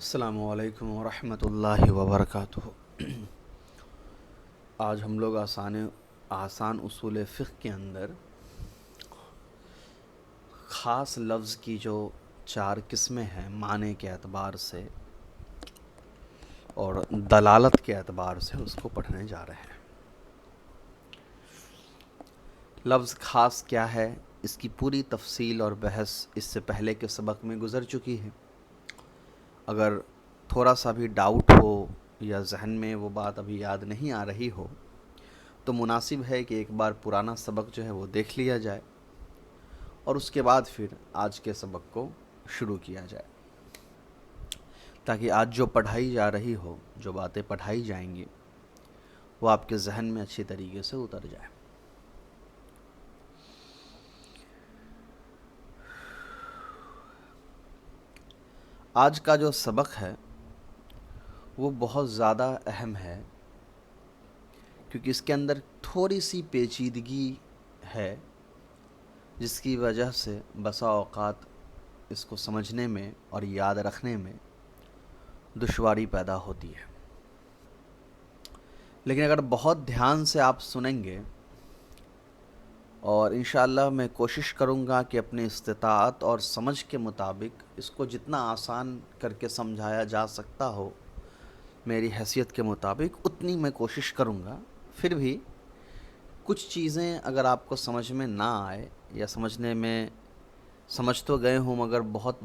السلام علیکم ورحمۃ اللہ وبرکاتہ۔ آج ہم لوگ آسان اصول فقہ کے اندر خاص لفظ کی جو 4 قسمیں ہیں معنی کے اعتبار سے اور دلالت کے اعتبار سے اس کو پڑھنے جا رہے ہیں۔ لفظ خاص کیا ہے، اس کی پوری تفصیل اور بحث اس سے پہلے کے سبق میں گزر چکی ہے۔ اگر تھوڑا سا بھی ڈاؤٹ ہو یا ذہن میں وہ بات ابھی یاد نہیں آ رہی ہو تو مناسب ہے کہ ایک بار پرانا سبق جو ہے وہ دیکھ لیا جائے اور اس کے بعد پھر آج کے سبق کو شروع کیا جائے، تاکہ آج جو پڑھائی جا رہی ہو، جو باتیں پڑھائی جائیں گی وہ آپ کے ذہن میں اچھی طریقے سے اتر جائے۔ آج کا جو سبق ہے وہ بہت زیادہ اہم ہے، کیونکہ اس کے اندر تھوڑی سی پیچیدگی ہے جس کی وجہ سے بسا اوقات اس کو سمجھنے میں اور یاد رکھنے میں دشواری پیدا ہوتی ہے۔ لیکن اگر بہت دھیان سے آپ سنیں گے اور انشاءاللہ میں کوشش کروں گا کہ اپنے استطاعت اور سمجھ کے مطابق اس کو جتنا آسان کر کے سمجھایا جا سکتا ہو میری حیثیت کے مطابق اتنی میں کوشش کروں گا۔ پھر بھی کچھ چیزیں اگر آپ کو سمجھ میں نہ آئے یا سمجھ تو گئے ہوں مگر بہت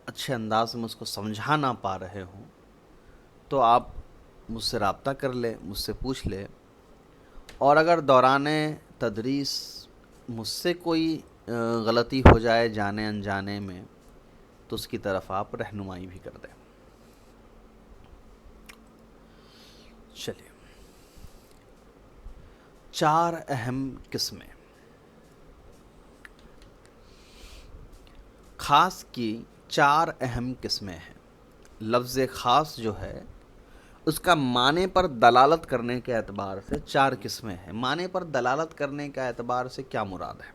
اچھے انداز میں اس کو سمجھا نہ پا رہے ہوں تو آپ مجھ سے رابطہ کر لیں، مجھ سے پوچھ لیں، اور اگر دوران تدریس مجھ سے کوئی غلطی ہو جائے جانے انجانے میں تو اس کی طرف آپ رہنمائی بھی کر دیں۔ چلیے، 4 اہم قسمیں۔ خاص کی 4 اہم قسمیں ہیں۔ لفظ خاص جو ہے اس کا معنی پر دلالت کرنے کے اعتبار سے 4 قسمیں ہیں۔ معنی پر دلالت کرنے کا اعتبار سے کیا مراد ہے؟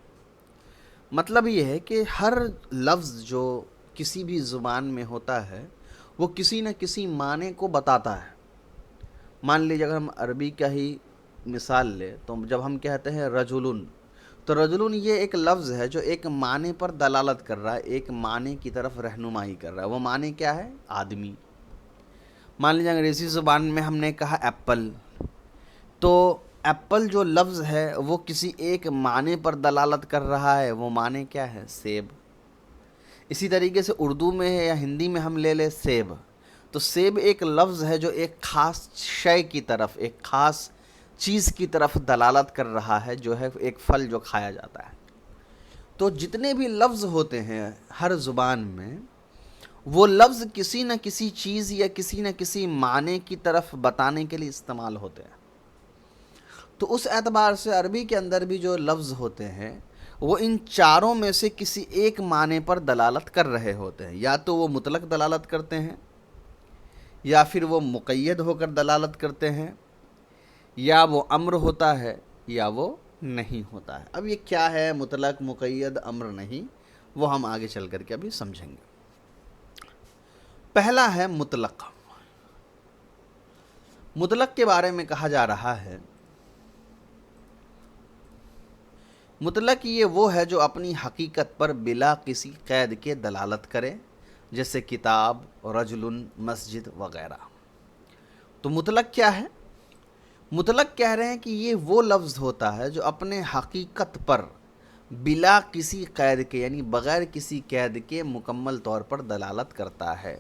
مطلب یہ ہے کہ ہر لفظ جو کسی بھی زبان میں ہوتا ہے وہ کسی نہ کسی معنی کو بتاتا ہے۔ مان لیجیے اگر ہم عربی کا ہی مثال لیں تو جب ہم کہتے ہیں رجلن، تو رجلن یہ ایک لفظ ہے جو ایک معنی پر دلالت کر رہا ہے، ایک معنی کی طرف رہنمائی کر رہا ہے۔ وہ معنی کیا ہے؟ آدمی۔ مان لیجیے انگریزی زبان میں ہم نے کہا ایپل، تو ایپل جو لفظ ہے وہ کسی ایک معنی پر دلالت کر رہا ہے، وہ معنی کیا ہے؟ سیب۔ اسی طریقے سے اردو میں ہے یا ہندی میں ہم لے لیں سیب، تو سیب ایک لفظ ہے جو ایک خاص شے کی طرف، ایک خاص چیز کی طرف دلالت کر رہا ہے، جو ہے ایک پھل جو کھایا جاتا ہے۔ تو جتنے بھی لفظ ہوتے ہیں ہر زبان میں، وہ لفظ کسی نہ کسی چیز یا کسی نہ کسی معنی کی طرف بتانے کے لیے استعمال ہوتے ہیں۔ تو اس اعتبار سے عربی کے اندر بھی جو لفظ ہوتے ہیں وہ ان 4 میں سے کسی ایک معنی پر دلالت کر رہے ہوتے ہیں۔ یا تو وہ مطلق دلالت کرتے ہیں، یا پھر وہ مقید ہو کر دلالت کرتے ہیں، یا وہ امر ہوتا ہے یا وہ نہیں ہوتا ہے۔ اب یہ کیا ہے مطلق، مقید، امر، نہیں، وہ ہم آگے چل کر کے ابھی سمجھیں گے۔ پہلا ہے مطلق۔ مطلق کے بارے میں کہا جا رہا ہے مطلق یہ وہ ہے جو اپنی حقیقت پر بلا کسی قید کے دلالت کرے، جیسے کتاب، رجل، مسجد وغیرہ۔ تو مطلق کیا ہے؟ مطلق کہہ رہے ہیں کہ یہ وہ لفظ ہوتا ہے جو اپنے حقیقت پر بلا کسی قید کے، یعنی بغیر کسی قید کے مکمل طور پر دلالت کرتا ہے۔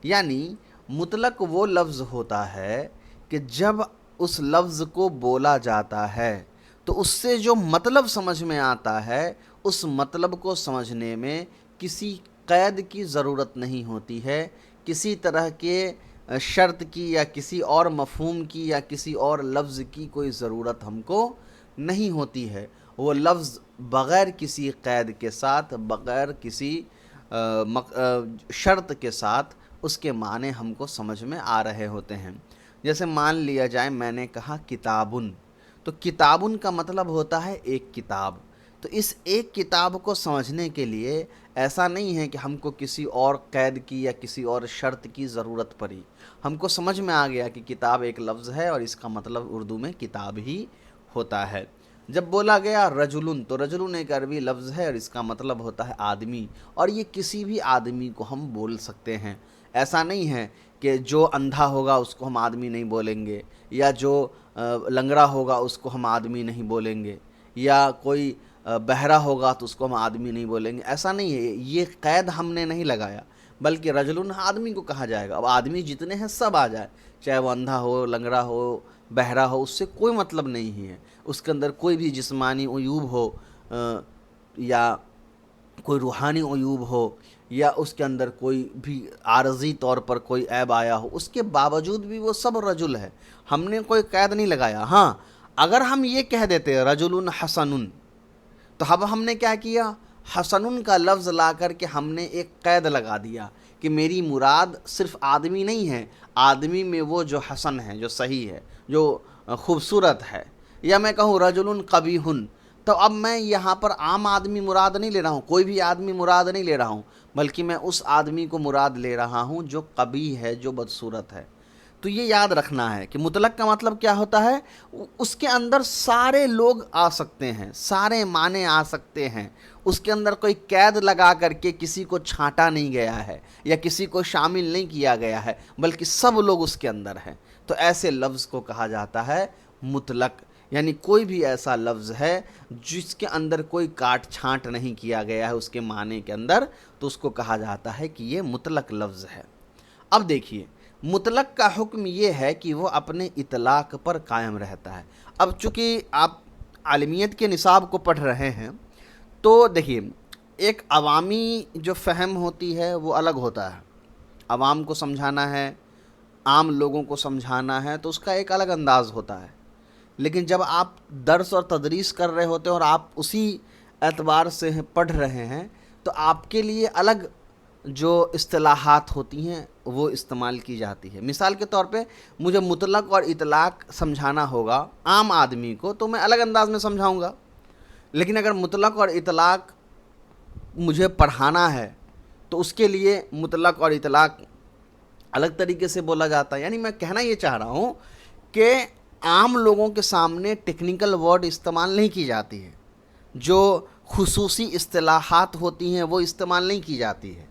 یعنی مطلق وہ لفظ ہوتا ہے کہ جب اس لفظ کو بولا جاتا ہے تو اس سے جو مطلب سمجھ میں آتا ہے اس مطلب کو سمجھنے میں کسی قید کی ضرورت نہیں ہوتی ہے، کسی طرح کے شرط کی یا کسی اور مفہوم کی یا کسی اور لفظ کی کوئی ضرورت ہم کو نہیں ہوتی ہے۔ وہ لفظ بغیر کسی قید کے ساتھ، بغیر کسی شرط کے ساتھ اس کے معنی ہم کو سمجھ میں آ رہے ہوتے ہیں۔ جیسے مان لیا جائے میں نے کہا کتابن، تو کتابن کا مطلب ہوتا ہے ایک کتاب، تو اس ایک کتاب کو سمجھنے کے لیے ایسا نہیں ہے کہ ہم کو کسی اور قید کی یا کسی اور شرط کی ضرورت پڑی. ہم کو سمجھ میں آ گیا کہ کتاب ایک لفظ ہے اور اس کا مطلب اردو میں کتاب ہی ہوتا ہے. جب بولا گیا رجلن، تو رجلن ایک عربی لفظ ہے اور اس کا مطلب ہوتا ہے آدمی، اور یہ کسی بھی آدمی کو ہم بول سکتے ہیں. ایسا نہیں ہے کہ جو اندھا ہوگا اس کو ہم آدمی نہیں بولیں گے، یا جو لنگڑا ہوگا اس کو ہم آدمی نہیں بولیں گے، یا کوئی بہرا ہوگا تو اس کو ہم آدمی نہیں بولیں گے. ایسا نہیں ہے، یہ قید ہم نے نہیں لگایا، بلکہ رجلن آدمی کو کہا جائے گا. اب آدمی جتنے ہیں سب آ جائے، چاہے وہ اندھا ہو، لنگڑا ہو، بہرا ہو، اس سے کوئی مطلب نہیں ہے. اس کے اندر کوئی بھی جسمانی عیوب ہو یا کوئی روحانی عیوب ہو، یا اس کے اندر کوئی بھی عارضی طور پر کوئی عیب آیا ہو، اس کے باوجود بھی وہ سب رجل ہے. ہم نے کوئی قید نہیں لگایا. ہاں اگر ہم یہ کہہ دیتے رجل حسن، تو اب ہم نے کیا کیا؟ حسن کا لفظ لا کر کے ہم نے ایک قید لگا دیا کہ میری مراد صرف آدمی نہیں ہے، آدمی میں وہ جو حسن ہے، جو صحیح ہے، جو خوبصورت ہے. یا میں کہوں رجل قبیح، تو اب میں یہاں پر عام آدمی مراد نہیں لے رہا ہوں، کوئی بھی آدمی مراد نہیں لے رہا ہوں، بلکہ میں اس آدمی کو مراد لے رہا ہوں جو قبیح ہے، جو بدصورت ہے. تو یہ یاد رکھنا ہے کہ مطلق کا مطلب کیا ہوتا ہے. اس کے اندر سارے لوگ آ سکتے ہیں، سارے معنی آ سکتے ہیں. اس کے اندر کوئی قید لگا کر کے کسی کو چھانٹا نہیں گیا ہے یا کسی کو شامل نہیں کیا گیا ہے، بلکہ سب لوگ اس کے اندر ہیں. تو ایسے لفظ کو کہا جاتا ہے مطلق. یعنی کوئی بھی ایسا لفظ ہے جس کے اندر کوئی کاٹ چھانٹ نہیں کیا گیا ہے اس کے معنی کے اندر، تو اس کو کہا جاتا ہے کہ یہ مطلق لفظ ہے. اب دیکھیے، مطلق کا حکم یہ ہے کہ وہ اپنے اطلاق پر قائم رہتا ہے. اب چونکہ آپ عالمیت کے نصاب کو پڑھ رہے ہیں، تو دیکھیے ایک عوامی جو فہم ہوتی ہے وہ الگ ہوتا ہے. عوام کو سمجھانا ہے، عام لوگوں کو سمجھانا ہے، تو اس کا ایک الگ انداز ہوتا ہے. لیکن جب آپ درس اور تدریس کر رہے ہوتے ہیں اور آپ اسی اعتبار سے پڑھ رہے ہیں، تو آپ کے لیے الگ جو اصطلاحات ہوتی ہیں وہ استعمال کی جاتی ہے. مثال کے طور پہ مجھے مطلق اور اطلاق سمجھانا ہوگا عام آدمی کو، تو میں الگ انداز میں سمجھاؤں گا. لیکن اگر مطلق اور اطلاق مجھے پڑھانا ہے تو اس کے لیے مطلق اور اطلاق الگ طریقے سے بولا جاتا ہے. یعنی میں کہنا یہ چاہ رہا ہوں کہ عام لوگوں کے سامنے ٹیکنیکل ورڈ استعمال نہیں کی جاتی ہے، جو خصوصی اصطلاحات ہوتی ہیں وہ استعمال نہیں کی جاتی ہے.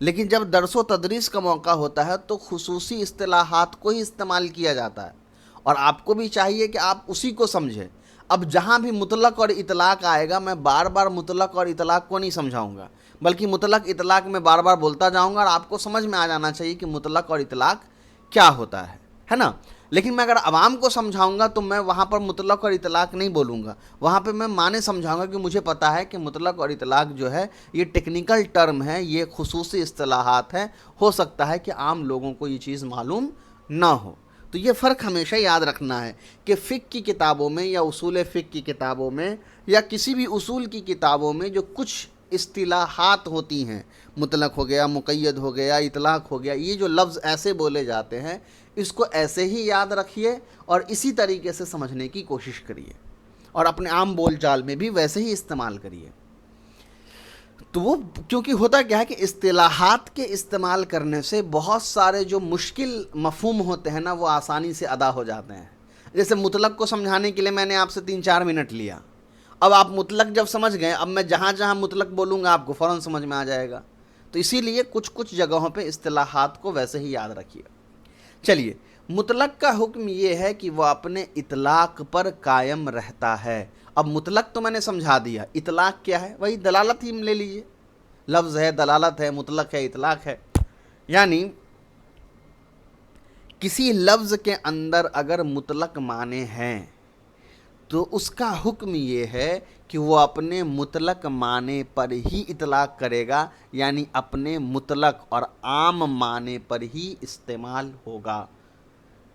لیکن جب درس و تدریس کا موقع ہوتا ہے تو خصوصی اصطلاحات کو ہی استعمال کیا جاتا ہے، اور آپ کو بھی چاہیے کہ آپ اسی کو سمجھیں. اب جہاں بھی مطلق اور اطلاق آئے گا، میں بار بار مطلق اور اطلاق کو نہیں سمجھاؤں گا، بلکہ مطلق اطلاق میں بار بار بولتا جاؤں گا، اور آپ کو سمجھ میں آ جانا چاہیے کہ مطلق اور اطلاق کیا ہوتا ہے نا. لیکن میں اگر عوام کو سمجھاؤں گا تو میں وہاں پر مطلق اور اطلاق نہیں بولوں گا، وہاں پہ میں معنی سمجھاؤں گا کہ مجھے پتہ ہے کہ مطلق اور اطلاق جو ہے یہ ٹیکنیکل ٹرم ہے، یہ خصوصی اصطلاحات ہیں. ہو سکتا ہے کہ عام لوگوں کو یہ چیز معلوم نہ ہو. تو یہ فرق ہمیشہ یاد رکھنا ہے کہ فقہ کی کتابوں میں یا اصول فقہ کی کتابوں میں یا کسی بھی اصول کی کتابوں میں جو کچھ اصطلاحات ہوتی ہیں، مطلق ہو گیا، مقید ہو گیا، اطلاق ہو گیا، یہ جو لفظ ایسے بولے جاتے ہیں، اس کو ایسے ہی یاد رکھیے اور اسی طریقے سے سمجھنے کی کوشش کریے، اور اپنے عام بول چال میں بھی ویسے ہی استعمال کریے. تو وہ کیونکہ ہوتا کیا ہے کہ اصطلاحات کے استعمال کرنے سے بہت سارے جو مشکل مفہوم ہوتے ہیں نا وہ آسانی سے ادا ہو جاتے ہیں. جیسے مطلق کو سمجھانے کے لیے میں نے آپ سے 3-4 منٹ لیا، اب آپ مطلق جب سمجھ گئے، اب میں جہاں جہاں مطلق بولوں گا آپ کو فوراً سمجھ میں آ جائے گا. تو اسی لیے کچھ جگہوں پہ اصطلاحات کو ویسے ہی یاد رکھیے. چلیے، مطلق کا حکم یہ ہے کہ وہ اپنے اطلاق پر قائم رہتا ہے. اب مطلق تو میں نے سمجھا دیا، اطلاق کیا ہے؟ وہی دلالت ہی لے لیجئے، لفظ ہے، دلالت ہے، مطلق ہے، اطلاق ہے. یعنی کسی لفظ کے اندر اگر مطلق معنی ہیں تو اس کا حکم یہ ہے کہ وہ اپنے مطلق معنی پر ہی اطلاق کرے گا، یعنی اپنے مطلق اور عام معنی پر ہی استعمال ہوگا.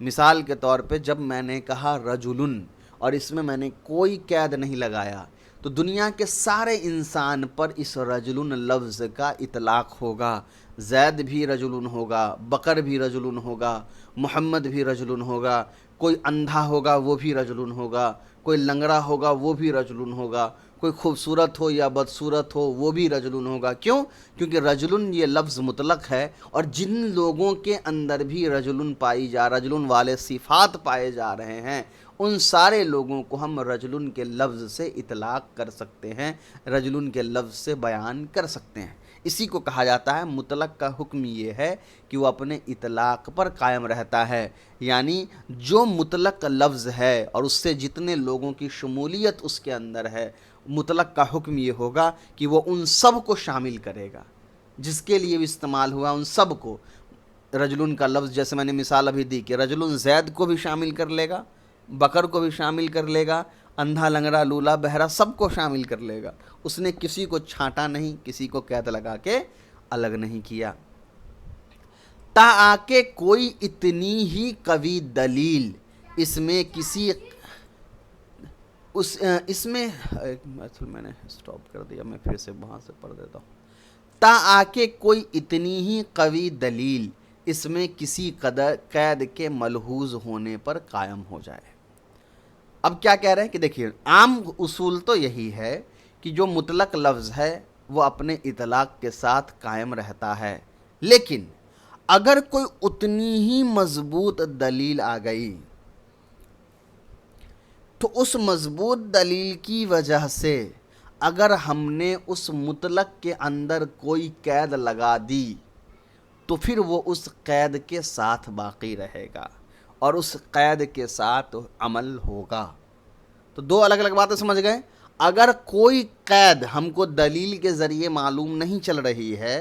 مثال کے طور پہ جب میں نے کہا رجلن اور اس میں میں نے کوئی قید نہیں لگایا، تو دنیا کے سارے انسان پر اس رجلن لفظ کا اطلاق ہوگا. زید بھی رجلن ہوگا، بکر بھی رجلن ہوگا، محمد بھی رجلن ہوگا، کوئی اندھا ہوگا وہ بھی رجلن ہوگا، کوئی لنگڑا ہوگا وہ بھی رجلن ہوگا، کوئی خوبصورت ہو یا بدصورت ہو وہ بھی رجلن ہوگا۔ کیوں؟ کیونکہ رجلن یہ لفظ مطلق ہے، اور جن لوگوں کے اندر بھی رجلن والے صفات پائے جا رہے ہیں ان سارے لوگوں کو ہم رجلن کے لفظ سے اطلاق کر سکتے ہیں، رجلن کے لفظ سے بیان کر سکتے ہیں۔ اسی کو کہا جاتا ہے مطلق کا حکم یہ ہے کہ وہ اپنے اطلاق پر قائم رہتا ہے، یعنی جو مطلق لفظ ہے اور اس سے جتنے لوگوں کی شمولیت اس کے اندر ہے، مطلق کا حکم یہ ہوگا کہ وہ ان سب کو شامل کرے گا جس کے لیے بھی استعمال ہوا، ان سب کو۔ رجلن کا لفظ جیسے میں نے مثال ابھی دی کہ رجلن زید کو بھی شامل کر لے گا، بکر کو بھی شامل کر لے گا، اندھا لنگڑا لولا بہرا سب کو شامل کر لے گا۔ اس نے کسی کو چھانٹا نہیں، کسی کو قید لگا کے الگ نہیں کیا۔ تا آکے کوئی اتنی ہی قوی دلیل اس میں کسی اس میں میں نے سٹاپ کر دیا، میں پھر سے وہاں سے پڑھ دیتا ہوں۔ تا آکے کوئی اتنی ہی قوی دلیل اس میں کسی قدر قید کے ملحوظ ہونے پر قائم ہو جائے۔ اب کیا کہہ رہے ہیں کہ دیکھیے عام اصول تو یہی ہے کہ جو مطلق لفظ ہے وہ اپنے اطلاق کے ساتھ قائم رہتا ہے، لیکن اگر کوئی اتنی ہی مضبوط دلیل آ گئی تو اس مضبوط دلیل کی وجہ سے اگر ہم نے اس مطلق کے اندر کوئی قید لگا دی تو پھر وہ اس قید کے ساتھ باقی رہے گا اور اس قید کے ساتھ عمل ہوگا۔ تو دو الگ الگ باتیں سمجھ گئے۔ اگر کوئی قید ہم کو دلیل کے ذریعے معلوم نہیں چل رہی ہے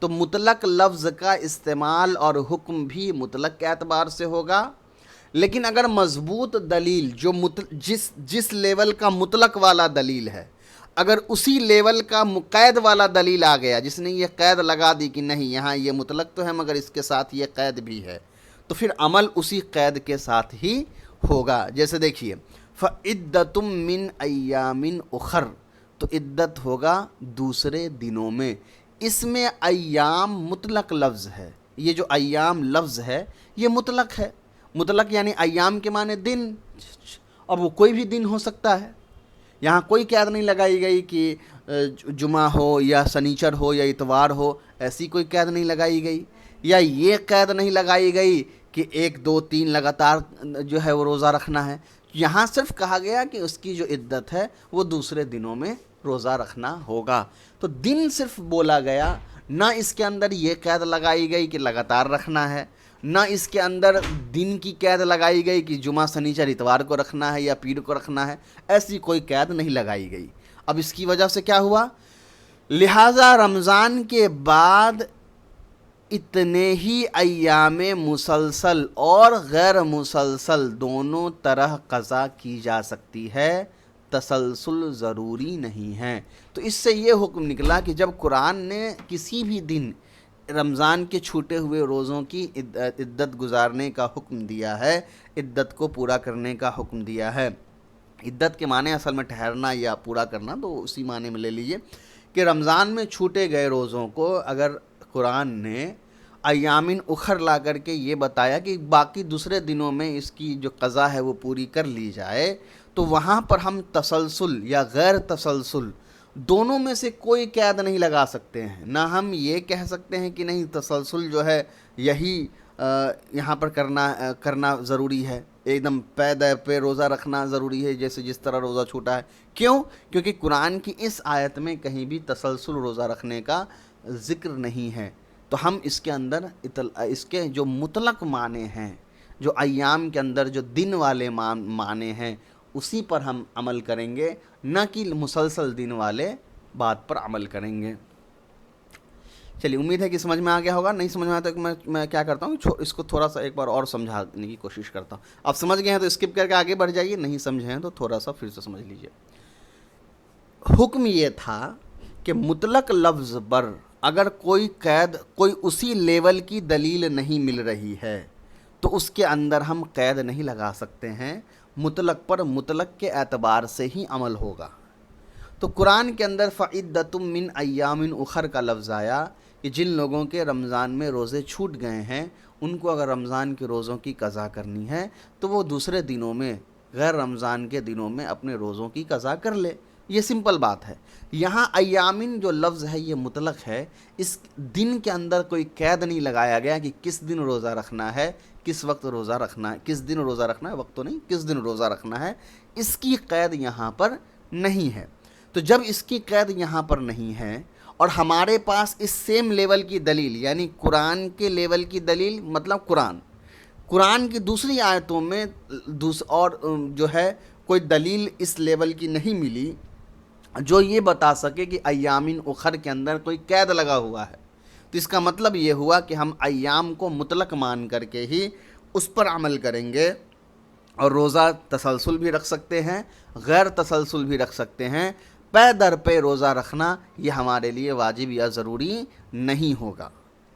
تو مطلق لفظ کا استعمال اور حکم بھی مطلق کے اعتبار سے ہوگا، لیکن اگر مضبوط دلیل جو جس لیول کا مطلق والا دلیل ہے، اگر اسی لیول کا قید والا دلیل آ گیا جس نے یہ قید لگا دی کہ نہیں یہاں یہ مطلق تو ہے مگر اس کے ساتھ یہ قید بھی ہے، تو پھر عمل اسی قید کے ساتھ ہی ہوگا۔ جیسے دیکھیے فعدۃ من ایام اخر، تو عدت ہوگا دوسرے دنوں میں۔ اس میں ایام مطلق لفظ ہے، یہ جو ایام لفظ ہے یہ مطلق ہے۔ مطلق یعنی ایام کے معنی دن، اور وہ کوئی بھی دن ہو سکتا ہے۔ یہاں کوئی قید نہیں لگائی گئی کہ جمعہ ہو یا سنیچر ہو یا اتوار ہو، ایسی کوئی قید نہیں لگائی گئی، یا یہ قید نہیں لگائی گئی کہ 1 2 3 لگاتار جو ہے وہ روزہ رکھنا ہے۔ یہاں صرف کہا گیا کہ اس کی جو عدت ہے وہ دوسرے دنوں میں روزہ رکھنا ہوگا۔ تو دن صرف بولا گیا، نہ اس کے اندر یہ قید لگائی گئی کہ لگاتار رکھنا ہے، نہ اس کے اندر دن کی قید لگائی گئی کہ جمعہ سنیچر اتوار کو رکھنا ہے یا پیر کو رکھنا ہے، ایسی کوئی قید نہیں لگائی گئی۔ اب اس کی وجہ سے کیا ہوا؟ لہٰذا رمضان کے بعد اتنے ہی ایام مسلسل اور غیر مسلسل دونوں طرح قضا کی جا سکتی ہے، تسلسل ضروری نہیں ہے۔ تو اس سے یہ حکم نکلا کہ جب قرآن نے کسی بھی دن رمضان کے چھوٹے ہوئے روزوں کی عدت گزارنے کا حکم دیا ہے، عدت کو پورا کرنے کا حکم دیا ہے۔ عدت کے معنی اصل میں ٹھہرنا یا پورا کرنا، تو اسی معنی میں لے لیجئے کہ رمضان میں چھوٹے گئے روزوں کو اگر قرآن نے ایامن اخر لا کر کے یہ بتایا کہ باقی دوسرے دنوں میں اس کی جو قضا ہے وہ پوری کر لی جائے، تو وہاں پر ہم تسلسل یا غیر تسلسل دونوں میں سے کوئی قید نہیں لگا سکتے ہیں۔ نہ ہم یہ کہہ سکتے ہیں کہ نہیں تسلسل جو ہے یہی یہاں پر کرنا ضروری ہے، ایک دم پے در پہ روزہ رکھنا ضروری ہے جس طرح روزہ چھوٹا ہے۔ کیوں؟ کیونکہ قرآن کی اس آیت میں کہیں بھی تسلسل روزہ رکھنے کا ذکر نہیں ہے۔ تو ہم اس کے اندر اس کے جو مطلق معنی ہیں، جو ایام کے اندر جو دن والے معنی ہیں، اسی پر ہم عمل کریں گے، نہ کہ مسلسل دن والے بات پر عمل کریں گے۔ چلیے امید ہے کہ سمجھ میں آ گیا ہوگا۔ نہیں سمجھ میں آتا تو میں کیا کرتا ہوں، اس کو تھوڑا سا ایک بار اور سمجھانے کی کوشش کرتا ہوں۔ آپ سمجھ گئے ہیں تو اسکپ کر کے آگے بڑھ جائیے، نہیں سمجھے ہیں تو تھوڑا سا پھر سے سمجھ لیجئے۔ حکم یہ تھا کہ مطلق لفظ پر اگر کوئی قید، کوئی اسی لیول کی دلیل نہیں مل رہی ہے تو اس کے اندر ہم قید نہیں لگا سکتے ہیں، مطلق پر مطلق کے اعتبار سے ہی عمل ہوگا۔ تو قرآن کے اندر فعدۃ من ایام اخر کا لفظ آیا کہ جن لوگوں کے رمضان میں روزے چھوٹ گئے ہیں ان کو اگر رمضان کے روزوں کی قضا کرنی ہے تو وہ دوسرے دنوں میں غیر رمضان کے دنوں میں اپنے روزوں کی قضا کر لے. یہ سمپل بات ہے. یہاں ایامن جو لفظ ہے یہ مطلق ہے. اس دن کے اندر کوئی قید نہیں لگایا گیا کہ کس دن روزہ رکھنا ہے، کس وقت روزہ رکھنا ہے، کس دن روزہ رکھنا ہے، وقت تو نہیں، کس دن روزہ رکھنا ہے. اس کی قید یہاں پر نہیں ہے. تو جب اس کی قید یہاں پر نہیں ہے اور ہمارے پاس اس سیم لیول کی دلیل، یعنی قرآن کے لیول کی دلیل، مطلب قرآن کی دوسری آیتوں میں اور جو ہے کوئی دلیل اس لیول کی نہیں ملی جو یہ بتا سکے کہ ایامن اخر کے اندر کوئی قید لگا ہوا ہے، تو اس کا مطلب یہ ہوا کہ ہم ایام کو مطلق مان کر کے ہی اس پر عمل کریں گے، اور روزہ تسلسل بھی رکھ سکتے ہیں، غیر تسلسل بھی رکھ سکتے ہیں. پے در پہ روزہ رکھنا یہ ہمارے لیے واجب یا ضروری نہیں ہوگا.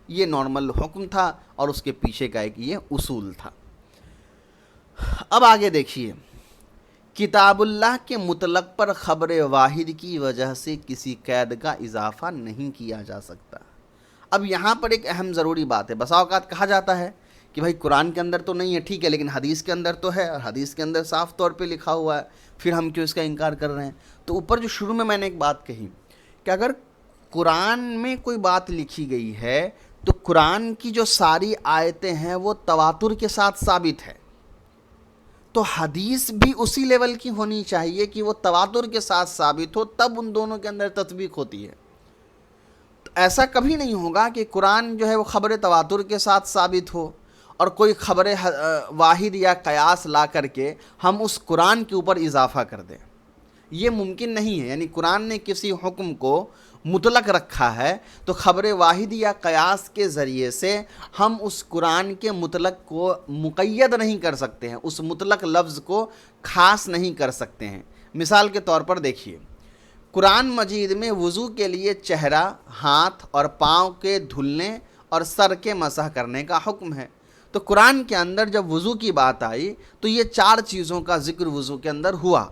یہ نارمل حکم تھا اور اس کے پیچھے کا ایک یہ اصول تھا. اب آگے دیکھیے، کتاب اللہ کے مطلق پر خبر واحد کی وجہ سے کسی قید کا اضافہ نہیں کیا جا سکتا. اب یہاں پر ایک اہم ضروری بات ہے. بسا اوقات کہا جاتا ہے کہ بھائی قرآن کے اندر تو نہیں ہے، ٹھیک ہے، لیکن حدیث کے اندر تو ہے، اور حدیث کے اندر صاف طور پہ لکھا ہوا ہے، پھر ہم کیوں اس کا انکار کر رہے ہیں؟ تو اوپر جو شروع میں نے ایک بات کہی کہ اگر قرآن میں کوئی بات لکھی گئی ہے تو قرآن کی جو ساری آیتیں ہیں وہ تواتر کے ساتھ ثابت ہے، تو حدیث بھی اسی لیول کی ہونی چاہیے کہ وہ تواتر کے ساتھ ثابت ہو، تب ان دونوں کے اندر تطبیق ہوتی ہے. تو ایسا کبھی نہیں ہوگا کہ قرآن جو ہے وہ خبر تواتر کے ساتھ ثابت ہو اور کوئی خبر واحد یا قیاس لا کر کے ہم اس قرآن کے اوپر اضافہ کر دیں. یہ ممکن نہیں ہے. یعنی قرآن نے کسی حکم کو مطلق رکھا ہے تو خبر واحد یا قیاس کے ذریعے سے ہم اس قرآن کے مطلق کو مقید نہیں کر سکتے ہیں، اس مطلق لفظ کو خاص نہیں کر سکتے ہیں. مثال کے طور پر دیکھیے، قرآن مجید میں وضو کے لیے چہرہ، ہاتھ اور پاؤں کے دھلنے اور سر کے مسح کرنے کا حکم ہے. تو قرآن کے اندر جب وضو کی بات آئی تو یہ 4 چیزوں کا ذکر وضو کے اندر ہوا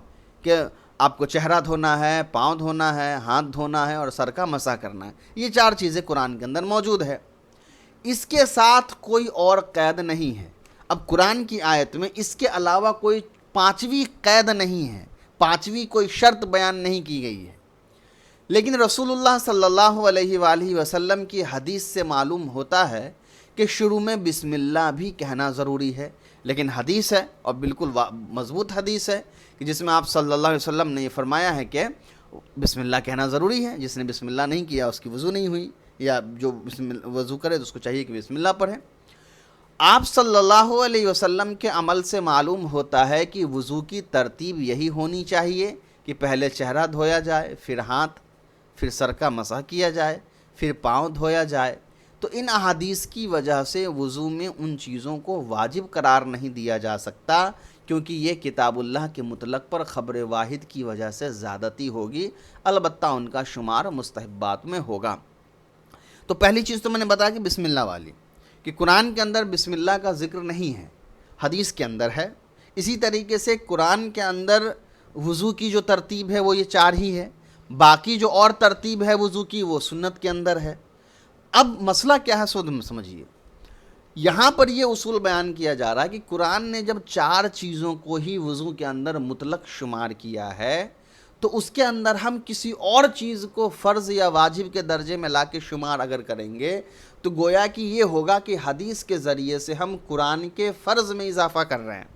کہ آپ کو چہرہ دھونا ہے، پاؤں دھونا ہے، ہاتھ دھونا ہے اور سر کا مسح کرنا ہے. یہ 4 چیزیں قرآن کے اندر موجود ہے. اس کے ساتھ کوئی اور قید نہیں ہے. اب قرآن کی آیت میں اس کے علاوہ کوئی 5ویں قید نہیں ہے، 5ویں کوئی شرط بیان نہیں کی گئی ہے. لیکن رسول اللہ صلی اللہ علیہ وآلہ وسلم کی حدیث سے معلوم ہوتا ہے کہ شروع میں بسم اللہ بھی کہنا ضروری ہے. لیکن حدیث ہے اور بالکل مضبوط حدیث ہے کہ جس میں آپ صلی اللہ علیہ وسلم نے یہ فرمایا ہے کہ بسم اللہ کہنا ضروری ہے. جس نے بسم اللہ نہیں کیا اس کی وضو نہیں ہوئی، یا جو وضو کرے تو اس کو چاہیے کہ بسم اللہ پڑھے. آپ صلی اللہ علیہ وسلم کے عمل سے معلوم ہوتا ہے کہ وضو کی ترتیب یہی ہونی چاہیے کہ پہلے چہرہ دھویا جائے، پھر ہاتھ، پھر سر کا مسح کیا جائے، پھر پاؤں دھویا جائے. تو ان احادیث کی وجہ سے وضو میں ان چیزوں کو واجب قرار نہیں دیا جا سکتا، کیونکہ یہ کتاب اللہ کے مطلق پر خبر واحد کی وجہ سے زیادتی ہوگی. البتہ ان کا شمار مستحبات میں ہوگا. تو پہلی چیز تو میں نے بتایا کہ بسم اللہ والی، کہ قرآن کے اندر بسم اللہ کا ذکر نہیں ہے، حدیث کے اندر ہے. اسی طریقے سے قرآن کے اندر وضو کی جو ترتیب ہے وہ یہ 4 ہی ہے. باقی جو اور ترتیب ہے وضو کی وہ سنت کے اندر ہے. اب مسئلہ کیا ہے سمجھیے، یہاں پر یہ اصول بیان کیا جا رہا ہے کہ قرآن نے جب 4 چیزوں کو ہی وضو کے اندر مطلق شمار کیا ہے تو اس کے اندر ہم کسی اور چیز کو فرض یا واجب کے درجے میں لا کے شمار اگر کریں گے تو گویا کہ یہ ہوگا کہ حدیث کے ذریعے سے ہم قرآن کے فرض میں اضافہ کر رہے ہیں.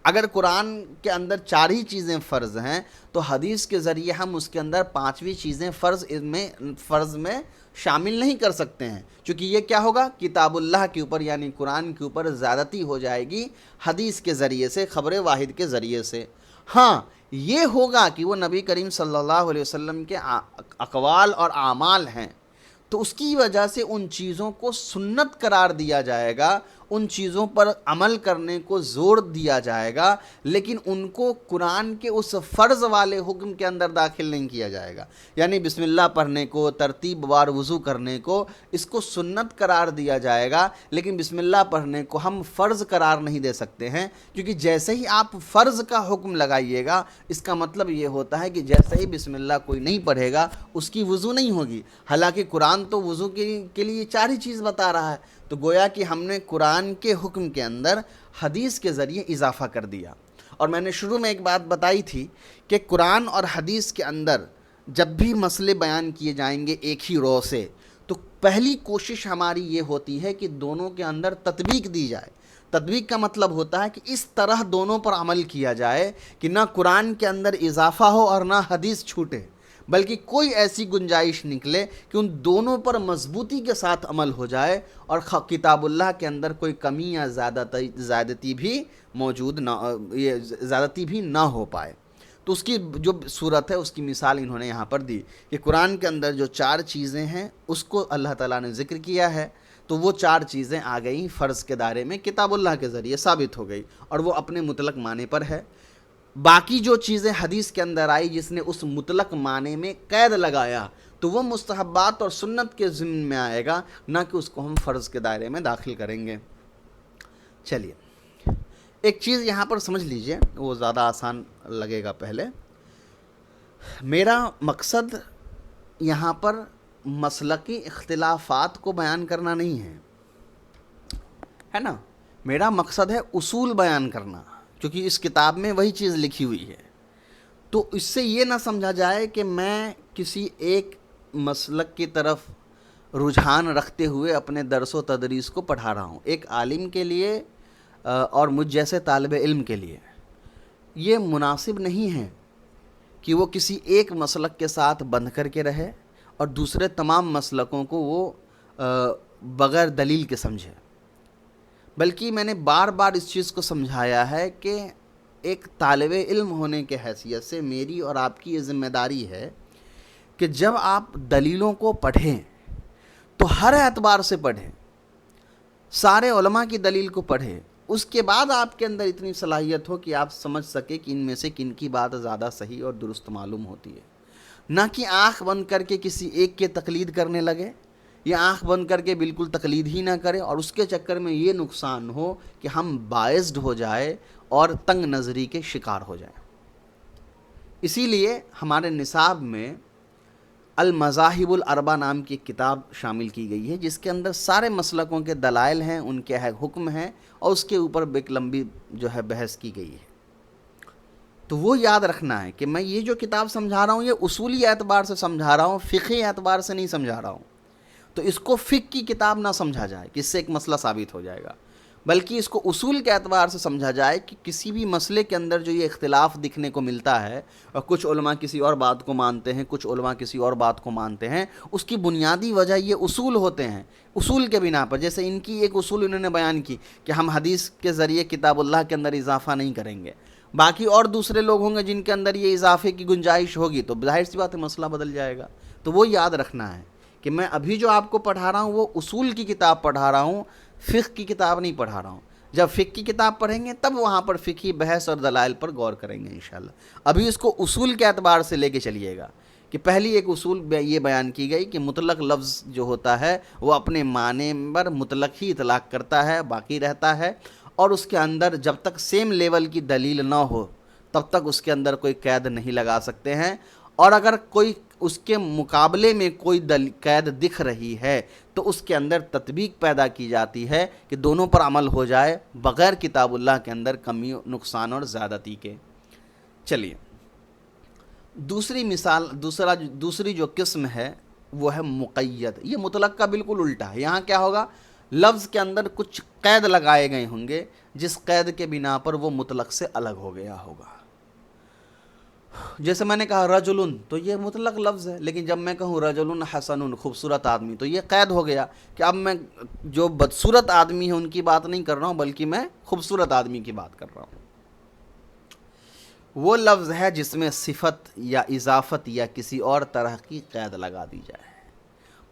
اگر قرآن کے اندر 4 ہی چیزیں فرض ہیں تو حدیث کے ذریعے ہم اس کے اندر 5ویں چیزیں فرض میں شامل نہیں کر سکتے ہیں، چونکہ یہ کیا ہوگا، کتاب اللہ کے اوپر یعنی قرآن کے اوپر زیادتی ہو جائے گی حدیث کے ذریعے سے، خبر واحد کے ذریعے سے. ہاں یہ ہوگا کہ وہ نبی کریم صلی اللہ علیہ وسلم کے اقوال اور اعمال ہیں تو اس کی وجہ سے ان چیزوں کو سنت قرار دیا جائے گا، ان چیزوں پر عمل کرنے کو زور دیا جائے گا، لیکن ان کو قرآن کے اس فرض والے حکم کے اندر داخل نہیں کیا جائے گا. یعنی بسم اللہ پڑھنے کو، ترتیب وار وضو کرنے کو، اس کو سنت قرار دیا جائے گا، لیکن بسم اللہ پڑھنے کو ہم فرض قرار نہیں دے سکتے ہیں، کیونکہ جیسے ہی آپ فرض کا حکم لگائیے گا اس کا مطلب یہ ہوتا ہے کہ جیسے ہی بسم اللہ کوئی نہیں پڑھے گا اس کی وضو نہیں ہوگی. حالانکہ قرآن تو وضو کے لیے 4 ہی چیز بتا رہا ہے. تو گویا کہ ہم نے قرآن کے حکم کے اندر حدیث کے ذریعے اضافہ کر دیا. اور میں نے شروع میں ایک بات بتائی تھی کہ قرآن اور حدیث کے اندر جب بھی مسئلے بیان کیے جائیں گے ایک ہی رو سے، تو پہلی کوشش ہماری یہ ہوتی ہے کہ دونوں کے اندر تطبیق دی جائے۔ تطبیق کا مطلب ہوتا ہے کہ اس طرح دونوں پر عمل کیا جائے کہ نہ قرآن کے اندر اضافہ ہو اور نہ حدیث چھوٹے، بلکہ کوئی ایسی گنجائش نکلے کہ ان دونوں پر مضبوطی کے ساتھ عمل ہو جائے اور کتاب اللہ کے اندر کوئی کمی یا زیادتی بھی موجود نہ، یہ زیادتی بھی نہ ہو پائے۔ تو اس کی جو صورت ہے اس کی مثال انہوں نے یہاں پر دی کہ قرآن کے اندر جو 4 چیزیں ہیں اس کو اللہ تعالیٰ نے ذکر کیا ہے، تو وہ 4 چیزیں آ گئیں فرض کے دائرے میں، کتاب اللہ کے ذریعے ثابت ہو گئی اور وہ اپنے مطلق معنی پر ہے۔ باقی جو چیزیں حدیث کے اندر آئی جس نے اس مطلق معنی میں قید لگایا، تو وہ مستحبات اور سنت کے ضمن میں آئے گا، نہ کہ اس کو ہم فرض کے دائرے میں داخل کریں گے۔ چلیے ایک چیز یہاں پر سمجھ لیجئے، وہ زیادہ آسان لگے گا۔ پہلے میرا مقصد یہاں پر مسلکی اختلافات کو بیان کرنا نہیں ہے نا، میرا مقصد ہے اصول بیان کرنا، کیونکہ اس کتاب میں وہی چیز لکھی ہوئی ہے۔ تو اس سے یہ نہ سمجھا جائے کہ میں کسی ایک مسلک کی طرف رجحان رکھتے ہوئے اپنے درس و تدریس کو پڑھا رہا ہوں۔ ایک عالم کے لیے اور مجھ جیسے طالب علم کے لیے یہ مناسب نہیں ہے کہ وہ کسی ایک مسلک کے ساتھ بندھ کر کے رہے اور دوسرے تمام مسلکوں کو وہ بغیر دلیل کے سمجھے، بلکہ میں نے بار بار اس چیز کو سمجھایا ہے کہ ایک طالب علم ہونے کے حیثیت سے میری اور آپ کی یہ ذمہ داری ہے کہ جب آپ دلیلوں کو پڑھیں تو ہر اعتبار سے پڑھیں، سارے علماء کی دلیل کو پڑھیں، اس کے بعد آپ کے اندر اتنی صلاحیت ہو کہ آپ سمجھ سکیں کہ ان میں سے کن کی بات زیادہ صحیح اور درست معلوم ہوتی ہے، نہ کہ آنکھ بند کر کے کسی ایک کے تقلید کرنے لگے، یا آنکھ بند کر کے بالکل تقلید ہی نہ کرے اور اس کے چکر میں یہ نقصان ہو کہ ہم باعث ہو جائے اور تنگ نظری کے شکار ہو جائیں۔ اسی لیے ہمارے نصاب میں المذاہب الاربع نام کی ایک کتاب شامل کی گئی ہے، جس کے اندر سارے مسلکوں کے دلائل ہیں، ان کے حکم ہیں، اور اس کے اوپر ایک لمبی جو ہے بحث کی گئی ہے۔ تو وہ یاد رکھنا ہے کہ میں یہ جو کتاب سمجھا رہا ہوں یہ اصولی اعتبار سے سمجھا رہا ہوں، فقہی اعتبار سے نہیں سمجھا رہا ہوں۔ تو اس کو فقہ کی کتاب نہ سمجھا جائے کہ اس سے ایک مسئلہ ثابت ہو جائے گا، بلکہ اس کو اصول کے اعتبار سے سمجھا جائے کہ کسی بھی مسئلے کے اندر جو یہ اختلاف دکھنے کو ملتا ہے اور کچھ علماء کسی اور بات کو مانتے ہیں، کچھ علماء کسی اور بات کو مانتے ہیں، اس کی بنیادی وجہ یہ اصول ہوتے ہیں۔ اصول کے بنا پر جیسے ان کی ایک اصول انہوں نے بیان کی کہ ہم حدیث کے ذریعے کتاب اللہ کے اندر اضافہ نہیں کریں گے، باقی اور دوسرے لوگ ہوں گے جن کے اندر یہ اضافے کی گنجائش ہوگی، تو ظاہر سی بات ہے مسئلہ بدل جائے گا۔ تو وہ یاد رکھنا ہے کہ میں ابھی جو آپ کو پڑھا رہا ہوں وہ اصول کی کتاب پڑھا رہا ہوں، فقہ کی کتاب نہیں پڑھا رہا ہوں۔ جب فقہ کی کتاب پڑھیں گے تب وہاں پر فقہی بحث اور دلائل پر غور کریں گے انشاءاللہ۔ ابھی اس کو اصول کے اعتبار سے لے کے چلیے گا کہ پہلی ایک اصول یہ بیان کی گئی کہ مطلق لفظ جو ہوتا ہے وہ اپنے معنی پر مطلق ہی اطلاق کرتا ہے، باقی رہتا ہے، اور اس کے اندر جب تک سیم لیول کی دلیل نہ ہو تب تک اس کے اندر کوئی قید نہیں لگا سکتے ہیں، اور اگر کوئی اس کے مقابلے میں کوئی قید دکھ رہی ہے تو اس کے اندر تطبیق پیدا کی جاتی ہے کہ دونوں پر عمل ہو جائے بغیر کتاب اللہ کے اندر کمی، نقصان اور زیادتی کے۔ چلیے دوسری مثال، دوسری جو قسم ہے وہ ہے مقید۔ یہ مطلق کا بالکل الٹا ہے۔ یہاں کیا ہوگا، لفظ کے اندر کچھ قید لگائے گئے ہوں گے جس قید کے بنا پر وہ مطلق سے الگ ہو گیا ہوگا۔ جیسے میں نے کہا رجلن، تو یہ مطلق لفظ ہے، لیکن جب میں کہوں رجلن حسن، خوبصورت آدمی، تو یہ قید ہو گیا کہ اب میں جو بدصورت آدمی ہیں ان کی بات نہیں کر رہا ہوں بلکہ میں خوبصورت آدمی کی بات کر رہا ہوں۔ وہ لفظ ہے جس میں صفت یا اضافت یا کسی اور طرح کی قید لگا دی جائے۔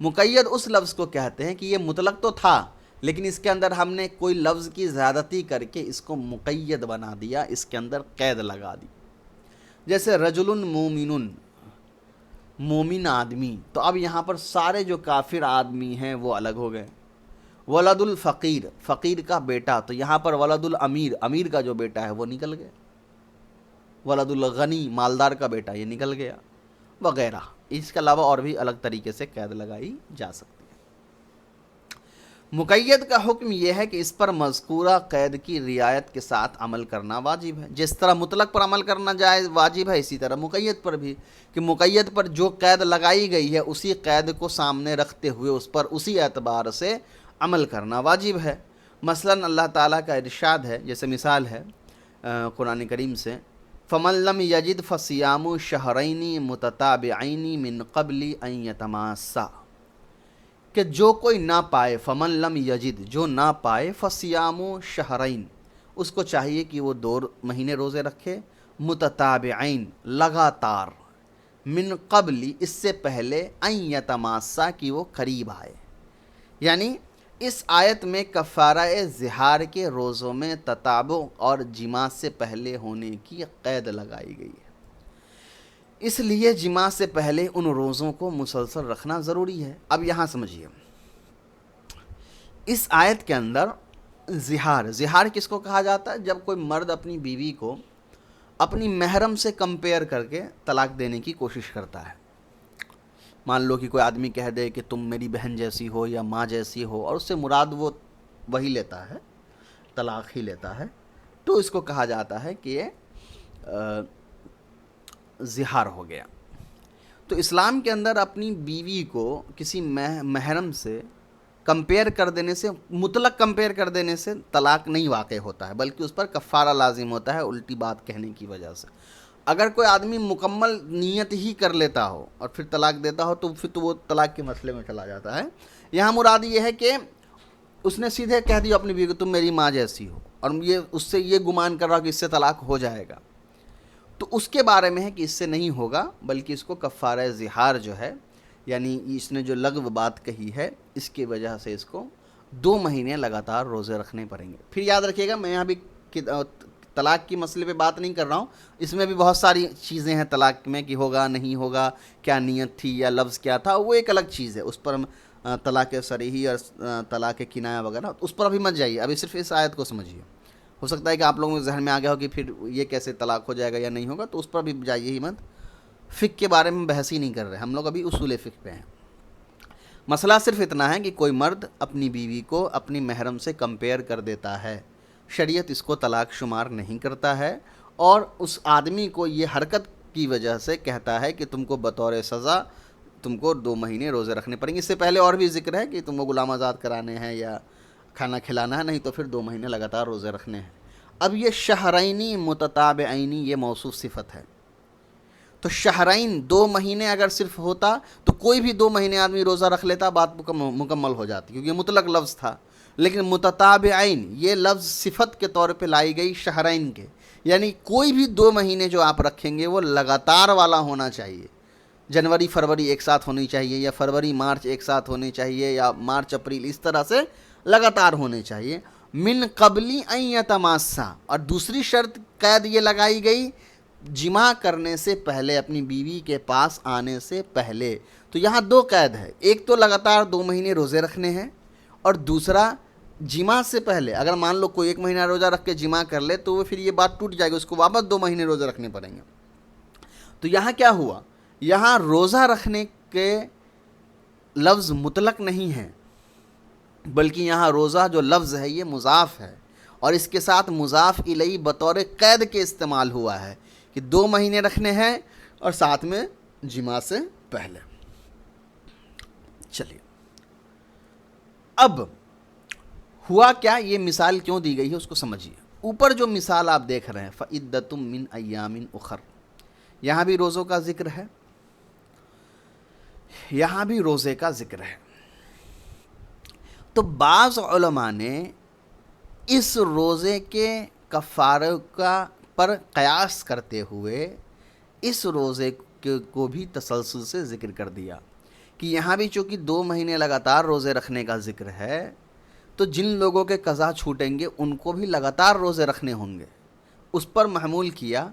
مقید اس لفظ کو کہتے ہیں کہ یہ مطلق تو تھا لیکن اس کے اندر ہم نے کوئی لفظ کی زیادتی کر کے اس کو مقید بنا دیا، اس کے اندر قید لگا دی۔ جیسے رجل مومن، مومن آدمی، تو اب یہاں پر سارے جو کافر آدمی ہیں وہ الگ ہو گئے۔ ولد الفقیر، فقیر کا بیٹا، تو یہاں پر ولد الامیر، امیر کا جو بیٹا ہے وہ نکل گیا۔ ولد الغنی، مالدار کا بیٹا، یہ نکل گیا، وغیرہ۔ اس کے علاوہ اور بھی الگ طریقے سے قید لگائی جا سکتی ہے۔ مقید کا حکم یہ ہے کہ اس پر مذکورہ قید کی رعایت کے ساتھ عمل کرنا واجب ہے. جس طرح مطلق پر عمل کرنا جائز واجب ہے، اسی طرح مقید پر بھی، کہ مقید پر جو قید لگائی گئی ہے اسی قید کو سامنے رکھتے ہوئے اس پر اسی اعتبار سے عمل کرنا واجب ہے. مثلا اللہ تعالیٰ کا ارشاد ہے، جیسے مثال ہے قرآن کریم سے، فَمَن لَّمْ يَجِدْ فَصِيَامُ شَهْرَيْنِ مُتَتَابِعَيْنِ مِن قَبْلِ أَن يَتَمَاسَّا، کہ جو کوئی نہ پائے، فمن لم یجد، جو نہ پائے، فصیام شہرین، اس کو چاہیے کہ وہ 2 مہینے روزے رکھے، متتابعین، لگاتار، من قبل، اس سے پہلے، ان یتماسا، کی وہ قریب آئے. یعنی اس آیت میں کفارہ ظہار کے روزوں میں تتابع اور جماع سے پہلے ہونے کی قید لگائی گئی ہے، اس لیے جماع سے پہلے ان روزوں کو مسلسل رکھنا ضروری ہے. اب یہاں سمجھیے، اس آیت کے اندر زہار کس کو کہا جاتا ہے؟ جب کوئی مرد اپنی بیوی کو اپنی محرم سے کمپیئر کر کے طلاق دینے کی کوشش کرتا ہے. مان لو کہ کوئی آدمی کہہ دے کہ تم میری بہن جیسی ہو یا ماں جیسی ہو، اور اس سے مراد وہ وہی لیتا ہے، طلاق ہی لیتا ہے، تو اس کو کہا جاتا ہے کہ یہ زہار ہو گیا. تو اسلام کے اندر اپنی بیوی کو کسی محرم سے کمپیئر کر دینے سے، مطلق کمپیئر کر دینے سے طلاق نہیں واقع ہوتا ہے، بلکہ اس پر کفارہ لازم ہوتا ہے الٹی بات کہنے کی وجہ سے. اگر کوئی آدمی مکمل نیت ہی کر لیتا ہو اور پھر طلاق دیتا ہو تو پھر تو وہ طلاق کے مسئلے میں چلا جاتا ہے. یہاں مراد یہ ہے کہ اس نے سیدھے کہہ دیا اپنی بیوی کو تم میری ماں جیسی ہو، اور یہ اس سے یہ گمان کر رہا کہ اس سے طلاق ہو جائے گا، تو اس کے بارے میں ہے کہ اس سے نہیں ہوگا، بلکہ اس کو کفارہ ظہار جو ہے، یعنی اس نے جو لغو بات کہی ہے اس کی وجہ سے اس کو 2 مہینے لگاتار روزے رکھنے پڑیں گے. پھر یاد رکھیے گا، میں یہاں بھی طلاق کی مسئلے پہ بات نہیں کر رہا ہوں، اس میں بھی بہت ساری چیزیں ہیں طلاق میں، کہ ہوگا نہیں ہوگا، کیا نیت تھی یا لفظ کیا تھا، وہ ایک الگ چیز ہے. اس پر طلاق صریحی اور طلاق کنایہ وغیرہ، اس پر ابھی مت جائیے، ابھی صرف اس آیت کو سمجھیے. ہو سکتا ہے کہ آپ لوگوں کے ذہن میں آ گیا ہو کہ پھر یہ کیسے طلاق ہو جائے گا یا نہیں ہوگا، تو اس پر بھی جائیے ہی مت. فقہ کے بارے میں بحث ہی نہیں کر رہے ہم لوگ، ابھی اصول فقہ پہ ہیں. مسئلہ صرف اتنا ہے کہ کوئی مرد اپنی بیوی کو اپنی محرم سے کمپیئر کر دیتا ہے، شریعت اس کو طلاق شمار نہیں کرتا ہے، اور اس آدمی کو یہ حرکت کی وجہ سے کہتا ہے کہ تم کو بطور سزا تم کو 2 مہینے روزے رکھنے پڑیں گے. اس سے پہلے اور بھی ذکر ہے کہ تم کو غلام آزاد کرانے ہیں یا کھانا کھلانا ہے، نہیں تو پھر 2 مہینے لگاتار روزے رکھنے ہیں. اب یہ شہرینی متتابعینی یہ موصوف صفت ہے، تو شہرین 2 مہینے اگر صرف ہوتا تو کوئی بھی 2 مہینے آدمی روزہ رکھ لیتا، بات مکمل ہو جاتی، کیونکہ یہ مطلق لفظ تھا. لیکن متتابعین یہ لفظ صفت کے طور پہ لائی گئی شہرین کے، یعنی کوئی بھی 2 مہینے جو آپ رکھیں گے وہ لگاتار والا ہونا چاہیے. جنوری فروری ایک ساتھ ہونی چاہیے، یا فروری مارچ ایک ساتھ ہونے چاہیے، یا مارچ اپریل، اس طرح سے لگاتار ہونے چاہیے. من قبلی ان یتماسا، اور دوسری شرط قید یہ لگائی گئی جماع کرنے سے پہلے، اپنی بیوی کے پاس آنے سے پہلے. تو یہاں 2 قید ہے، ایک تو لگاتار 2 مہینے روزے رکھنے ہیں، اور دوسرا جماع سے پہلے. اگر مان لو کوئی 1 مہینہ روزہ رکھ کے جماع کر لے تو وہ پھر یہ بات ٹوٹ جائے گی، اس کو واپس 2 مہینے روزے رکھنے پڑیں گے. تو یہاں کیا ہوا، یہاں روزہ رکھنے کے لفظ مطلق نہیں ہے، بلکہ یہاں روزہ جو لفظ ہے یہ مضاف ہے، اور اس کے ساتھ مضاف الیہ بطور قید کے استعمال ہوا ہے کہ 2 مہینے رکھنے ہیں اور ساتھ میں جماع سے پہلے. چلیے اب ہوا کیا، یہ مثال کیوں دی گئی ہے اس کو سمجھیے. اوپر جو مثال آپ دیکھ رہے ہیں فَعِدَّةٌ مِّنْ أَيَّامٍ أُخَرَ، یہاں بھی روزوں کا ذکر ہے، یہاں بھی روزے کا ذکر ہے. تو بعض علماء نے اس روزے کے کفارے پر قیاس کرتے ہوئے اس روزے کو بھی تسلسل سے ذکر کر دیا کہ یہاں بھی چونکہ 2 مہینے لگاتار روزے رکھنے کا ذکر ہے، تو جن لوگوں کے قضا چھوٹیں گے ان کو بھی لگاتار روزے رکھنے ہوں گے، اس پر محمول کیا.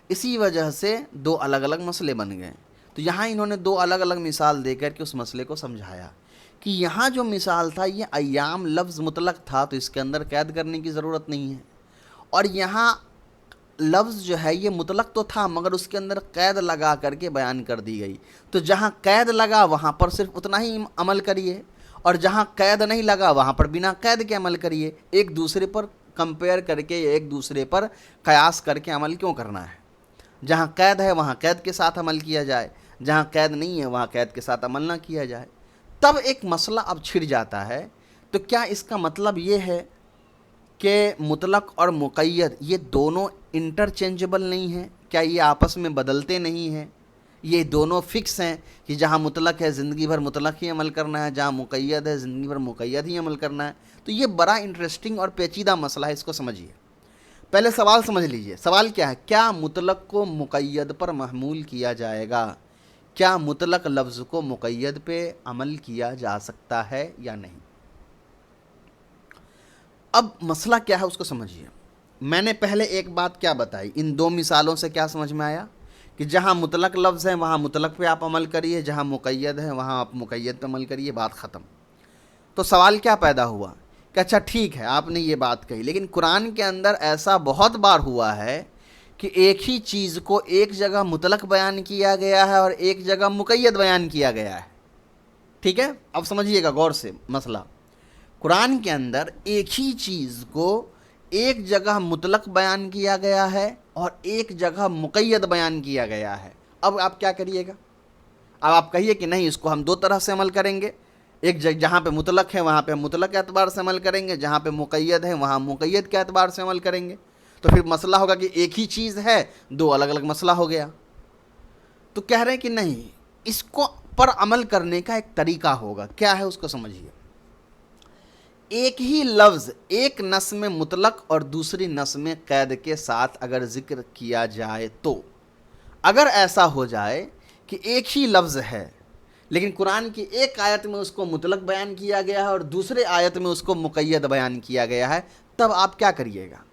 اسی وجہ سے 2 الگ الگ مسئلے بن گئے. تو یہاں انہوں نے 2 الگ الگ مثال دے کر کے اس مسئلے کو سمجھایا کہ یہاں جو مثال تھا یہ ایام لفظ مطلق تھا، تو اس کے اندر قید کرنے کی ضرورت نہیں ہے، اور یہاں لفظ جو ہے یہ مطلق تو تھا مگر اس کے اندر قید لگا کر کے بیان کر دی گئی. تو جہاں قید لگا وہاں پر صرف اتنا ہی عمل کریے، اور جہاں قید نہیں لگا وہاں پر بنا قید کے عمل کریے. ایک دوسرے پر کمپیئر کر کے ایک دوسرے پر قیاس کر کے عمل کیوں کرنا ہے؟ جہاں قید ہے وہاں قید کے ساتھ عمل کیا جائے، جہاں قید نہیں ہے وہاں قید کے ساتھ عمل نہ کیا جائے. تب ایک مسئلہ اب چھڑ جاتا ہے. تو کیا اس کا مطلب یہ ہے کہ مطلق اور مقید یہ دونوں انٹرچینجبل نہیں ہیں؟ کیا یہ آپس میں بدلتے نہیں ہیں؟ یہ دونوں فکس ہیں کہ جہاں مطلق ہے زندگی بھر مطلق ہی عمل کرنا ہے، جہاں مقید ہے زندگی بھر مقید ہی عمل کرنا ہے؟ تو یہ بڑا انٹرسٹنگ اور پیچیدہ مسئلہ ہے، اس کو سمجھیے. پہلے سوال سمجھ لیجئے. سوال کیا ہے؟ کیا مطلق کو مقید پر محمول کیا جائے گا؟ کیا مطلق لفظ کو مقید پہ عمل کیا جا سکتا ہے یا نہیں؟ اب مسئلہ کیا ہے اس کو سمجھیے. میں نے پہلے ایک بات کیا بتائی، ان دو مثالوں سے کیا سمجھ میں آیا کہ جہاں مطلق لفظ ہے وہاں مطلق پہ آپ عمل کریے، جہاں مقید ہے وہاں آپ مقید پہ عمل کریے، بات ختم. تو سوال کیا پیدا ہوا کہ اچھا ٹھیک ہے آپ نے یہ بات کہی، لیکن قرآن کے اندر ایسا بہت بار ہوا ہے کہ ایک ہی چیز کو ایک جگہ مطلق بیان کیا گیا ہے اور ایک جگہ مقید بیان کیا گیا ہے. ٹھیک ہے، اب سمجھیے گا غور سے مسئلہ. قرآن کے اندر ایک ہی چیز کو ایک جگہ مطلق بیان کیا گیا ہے اور ایک جگہ مقید بیان کیا گیا ہے. اب آپ کیا کریے گا؟ اب آپ کہیے کہ نہیں اس کو ہم دو طرح سے عمل کریں گے. ایک جہاں پہ مطلق ہے وہاں پہ مطلق کے اعتبار سے عمل کریں گے، جہاں پہ مقید ہے وہاں مقید کے اعتبار سے عمل کریں گے. تو پھر مسئلہ ہوگا کہ ایک ہی چیز ہے، دو الگ الگ مسئلہ ہو گیا. تو کہہ رہے ہیں کہ نہیں، اس کو پر عمل کرنے کا ایک طریقہ ہوگا. کیا ہے اس کو سمجھیے. ایک ہی لفظ ایک نص میں مطلق اور دوسری نص میں قید کے ساتھ اگر ذکر کیا جائے تو اگر ایسا ہو جائے کہ ایک ہی لفظ ہے لیکن قرآن کی ایک آیت میں اس کو مطلق بیان کیا گیا ہے اور دوسرے آیت میں اس کو مقید بیان کیا گیا ہے، تب آپ کیا کریے گا؟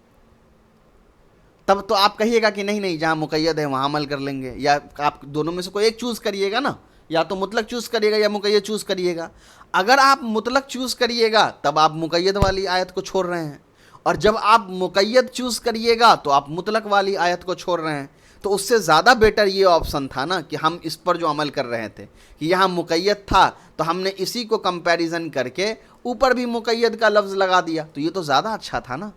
تب تو آپ کہیے گا کہ نہیں جہاں مقید ہے وہاں عمل کر لیں گے، یا آپ دونوں میں سے کوئی ایک چوز کریے گا نا، یا تو مطلق چوز کریے گا یا مقید چوز کریے گا. اگر آپ مطلق چوز کریے گا تب آپ مقید والی آیت کو چھوڑ رہے ہیں، اور جب آپ مقید چوز کریے گا تو آپ مطلق والی آیت کو چھوڑ رہے ہیں. تو اس سے زیادہ بیٹر یہ آپشن تھا نا کہ ہم اس پر جو عمل کر رہے تھے کہ یہاں مقید تھا تو ہم نے اسی کو کمپیریزن کر کے اوپر بھی مقید کا لفظ لگا دیا. تو یہ تو زیادہ اچھا تھا نا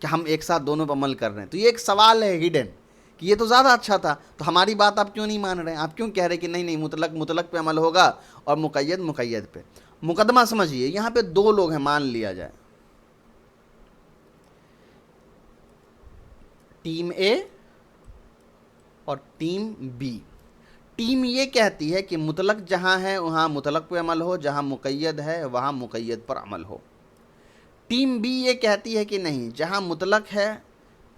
کہ ہم ایک ساتھ دونوں پر عمل کر رہے ہیں. تو یہ ایک سوال ہے ہڈن کہ یہ تو زیادہ اچھا تھا. تو ہماری بات آپ کیوں نہیں مان رہے ہیں؟ آپ کیوں کہہ رہے کہ نہیں مطلق مطلق پہ عمل ہوگا اور مقید مقید پہ؟ مقدمہ سمجھیے. یہاں پہ دو لوگ ہیں، مان لیا جائے ٹیم اے اور ٹیم بی. ٹیم یہ کہتی ہے کہ مطلق جہاں ہے وہاں مطلق پہ عمل ہو، جہاں مقید ہے وہاں مقید پر عمل ہو. ٹیم بی یہ کہتی ہے کہ نہیں، جہاں مطلق ہے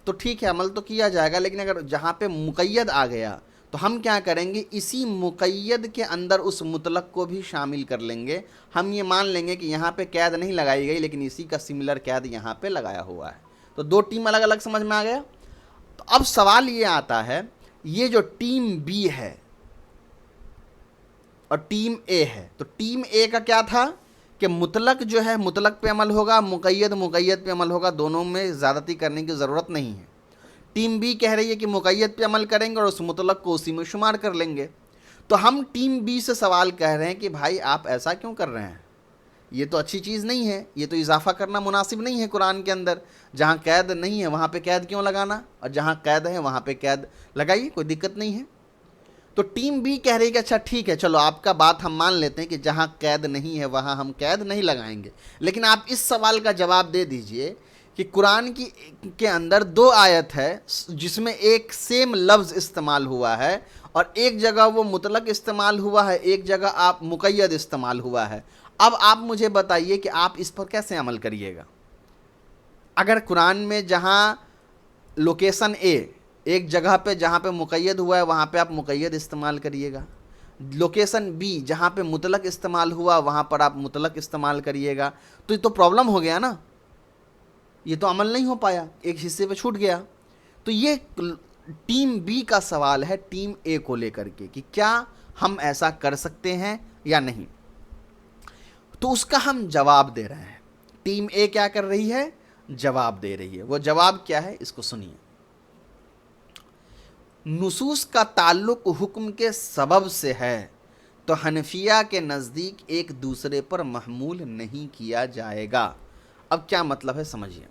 تو ٹھیک ہے عمل تو کیا جائے گا، لیکن اگر جہاں پہ مقید آ گیا تو ہم کیا کریں گے، اسی مقید کے اندر اس مطلق کو بھی شامل کر لیں گے. ہم یہ مان لیں گے کہ یہاں پہ قید نہیں لگائی گئی لیکن اسی کا سملر قید یہاں پہ لگایا ہوا ہے. تو دو ٹیم الگ الگ سمجھ میں آ گیا. تو اب سوال یہ آتا ہے، یہ جو ٹیم بی ہے اور ٹیم اے ہے، تو ٹیم اے کا کیا تھا کہ مطلق جو ہے مطلق پہ عمل ہوگا، مقید مقید پہ عمل ہوگا، دونوں میں زیادتی کرنے کی ضرورت نہیں ہے. ٹیم بی کہہ رہی ہے کہ مقید پہ عمل کریں گے اور اس مطلق کو اسی میں شمار کر لیں گے. تو ہم ٹیم بی سے سوال کہہ رہے ہیں کہ بھائی آپ ایسا کیوں کر رہے ہیں؟ یہ تو اچھی چیز نہیں ہے، یہ تو اضافہ کرنا مناسب نہیں ہے. قرآن کے اندر جہاں قید نہیں ہے وہاں پہ قید کیوں لگانا، اور جہاں قید ہے وہاں پہ قید لگائیے، کوئی دقت نہیں ہے. تو ٹیم بی کہہ رہی ہے کہ اچھا ٹھیک ہے، چلو آپ کا بات ہم مان لیتے ہیں کہ جہاں قید نہیں ہے وہاں ہم قید نہیں لگائیں گے. لیکن آپ اس سوال کا جواب دے دیجئے کہ قرآن کے اندر دو آیت ہے جس میں ایک سیم لفظ استعمال ہوا ہے اور ایک جگہ وہ مطلق استعمال ہوا ہے، ایک جگہ آپ مقید استعمال ہوا ہے. اب آپ مجھے بتائیے کہ آپ اس پر کیسے عمل کریے گا؟ اگر قرآن میں جہاں لوکیشن اے ایک جگہ پہ جہاں پہ مقید ہوا ہے وہاں پہ آپ مقید استعمال کریے گا، لوکیشن بی جہاں پہ مطلق استعمال ہوا وہاں پر آپ مطلق استعمال کریے گا، تو یہ تو پرابلم ہو گیا نا، یہ تو عمل نہیں ہو پایا، ایک حصے پہ چھوٹ گیا. تو یہ ٹیم بی کا سوال ہے ٹیم اے کو لے کر کے کہ کیا ہم ایسا کر سکتے ہیں یا نہیں. تو اس کا ہم جواب دے رہے ہیں. ٹیم اے کیا کر رہی ہے؟ جواب دے رہی ہے. وہ جواب کیا ہے اس کو سنیے. نصوص کا تعلق حکم کے سبب سے ہے تو حنفیہ کے نزدیک ایک دوسرے پر محمول نہیں کیا جائے گا۔ اب کیا مطلب ہے سمجھیے،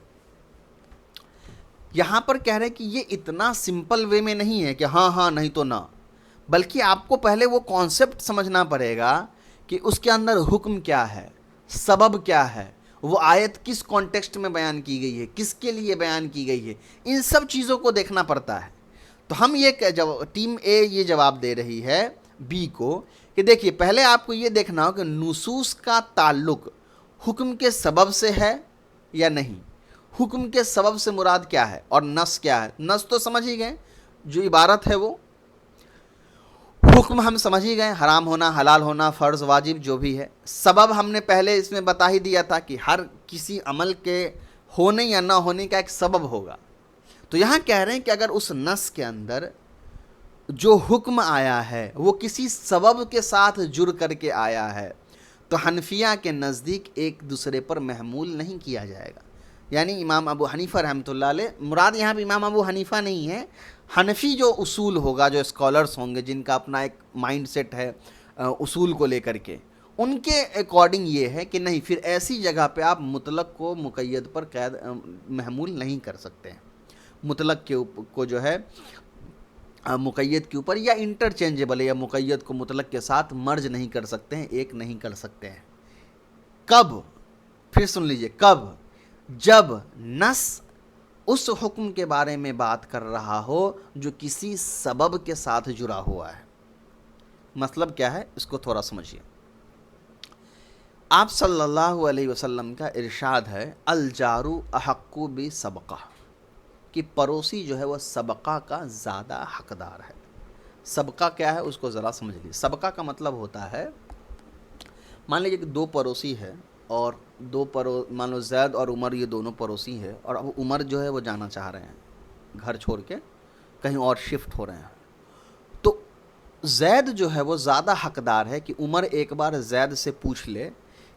یہاں پر کہہ رہے کہ یہ اتنا سمپل وے میں نہیں ہے کہ ہاں ہاں نہیں تو نہ، بلکہ آپ کو پہلے وہ کانسیپٹ سمجھنا پڑے گا کہ اس کے اندر حکم کیا ہے، سبب کیا ہے، وہ آیت کس کانٹیکسٹ میں بیان کی گئی ہے، کس کے لیے بیان کی گئی ہے، ان سب چیزوں کو دیکھنا پڑتا ہے۔ تو ہم یہ ٹیم اے یہ جواب دے رہی ہے بی کو کہ دیکھیے پہلے آپ کو یہ دیکھنا ہو کہ نصوص کا تعلق حکم کے سبب سے ہے یا نہیں، حکم کے سبب سے مراد کیا ہے اور نص کیا ہے۔ نص تو سمجھ ہی گئے، جو عبارت ہے وہ، حکم ہم سمجھ ہی گئے، حرام ہونا، حلال ہونا، فرض، واجب جو بھی ہے۔ سبب ہم نے پہلے اس میں بتا ہی دیا تھا کہ ہر کسی عمل کے ہونے یا نہ ہونے کا ایک سبب ہوگا۔ تو یہاں کہہ رہے ہیں کہ اگر اس نص کے اندر جو حکم آیا ہے وہ کسی سبب کے ساتھ جڑ کر کے آیا ہے تو حنفیہ کے نزدیک ایک دوسرے پر محمول نہیں کیا جائے گا۔ یعنی امام ابو حنیفہ رحمۃ اللہ علیہ، مراد یہاں پہ امام ابو حنیفہ نہیں ہے، حنفی جو اصول ہوگا، جو اسکالرس ہوں گے جن کا اپنا ایک مائنڈ سیٹ ہے اصول کو لے کر کے، ان کے اکارڈنگ یہ ہے کہ نہیں، پھر ایسی جگہ پہ آپ مطلق کو مقید پر قید محمول نہیں کر سکتے ہیں، مطلق کو جو ہے مقید کے اوپر، یا انٹرچینجبل ہے، یا مقید کو مطلق کے ساتھ مرج نہیں کر سکتے ہیں، ایک نہیں کر سکتے ہیں۔ کب؟ پھر سن لیجئے، کب؟ جب نص اس حکم کے بارے میں بات کر رہا ہو جو کسی سبب کے ساتھ جڑا ہوا ہے۔ مطلب کیا ہے اس کو تھوڑا سمجھیے۔ آپ صلی اللہ علیہ وسلم کا ارشاد ہے الجار احق بسبقہ، کہ پڑوسی جو ہے وہ سبقہ کا زیادہ حقدار ہے۔ سبقہ کیا ہے اس کو ذرا سمجھ لیجیے۔ سبقہ کا مطلب ہوتا ہے، مان لیجیے کہ دو پڑوسی ہے، اور مان لو زید اور عمر یہ دونوں پڑوسی ہے، اور اب عمر جو ہے وہ جانا چاہ رہے ہیں گھر چھوڑ کے کہیں اور شفٹ ہو رہے ہیں، تو زید جو ہے وہ زیادہ حقدار ہے کہ عمر ایک بار زید سے پوچھ لے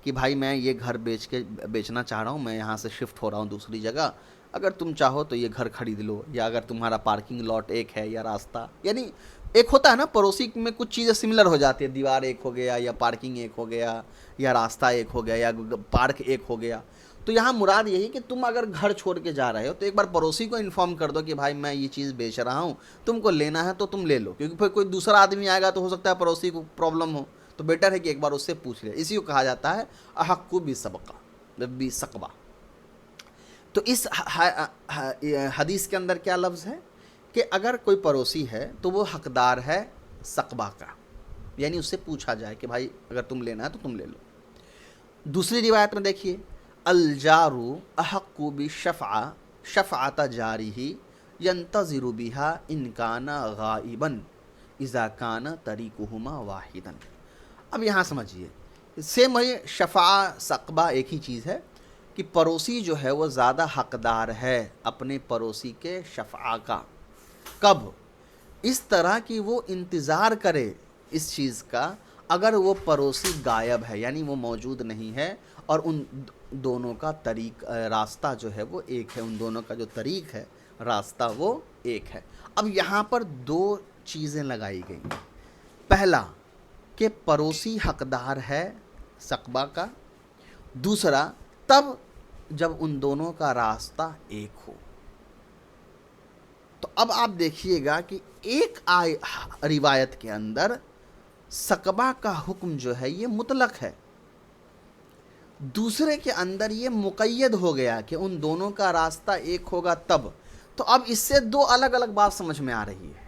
کہ بھائی میں یہ گھر بیچنا چاہ رہا ہوں، میں یہاں سے شفٹ ہو رہا ہوں دوسری جگہ، اگر تم چاہو تو یہ گھر خرید لو، یا اگر تمہارا پارکنگ لاٹ ایک ہے یا راستہ، یعنی ایک ہوتا ہے نا پڑوسی میں کچھ چیزیں سملر ہو جاتی ہے، دیوار ایک ہو گیا، یا پارکنگ ایک ہو گیا، یا راستہ ایک ہو گیا، یا پارک ایک ہو گیا۔ تو یہاں مراد یہی کہ تم اگر گھر چھوڑ کے جا رہے ہو تو ایک بار پڑوسی کو انفارم کر دو کہ بھائی میں یہ چیز بیچ رہا ہوں، تم کو لینا ہے تو تم لے لو، کیونکہ پھر کوئی دوسرا آدمی آئے گا تو ہو سکتا ہے پڑوسی کو پرابلم ہو، تو بیٹر ہے کہ ایک بار اس سے پوچھ لے۔ اسی کو کہا جاتا ہے احق بسقبہ۔ تو اس حدیث کے اندر کیا لفظ ہے کہ اگر کوئی پڑوسی ہے تو وہ حقدار ہے سقبہ کا، یعنی اس سے پوچھا جائے کہ بھائی اگر تم لینا ہے تو تم لے لو۔ دوسری روایت میں دیکھیے الجار احق بشفعۃ جارہ ینتظر بها ان کان غائبا اذا کان طریقہما واحدا۔ اب یہاں سمجھیے، سیم وہی شفاعہ سقبہ ایک ہی چیز ہے کہ پڑوسی جو ہے وہ زیادہ حقدار ہے اپنے پڑوسی کے شفاعہ کا۔ کب؟ اس طرح کہ وہ انتظار کرے اس چیز کا اگر وہ پڑوسی غائب ہے، یعنی وہ موجود نہیں ہے، اور ان دونوں کا راستہ جو ہے وہ ایک ہے، ان دونوں کا جو طریق ہے، راستہ وہ ایک ہے۔ اب یہاں پر دو چیزیں لگائی گئی، پہلا کہ پڑوسی حقدار ہے سقبہ کا، دوسرا تب جب ان دونوں کا راستہ ایک ہو۔ تو اب آپ دیکھیے گا کہ ایک روایت کے اندر سقبہ کا حکم جو ہے یہ مطلق ہے، دوسرے کے اندر یہ مقید ہو گیا کہ ان دونوں کا راستہ ایک ہوگا تب۔ تو اب اس سے دو الگ الگ بات سمجھ میں آ رہی ہے۔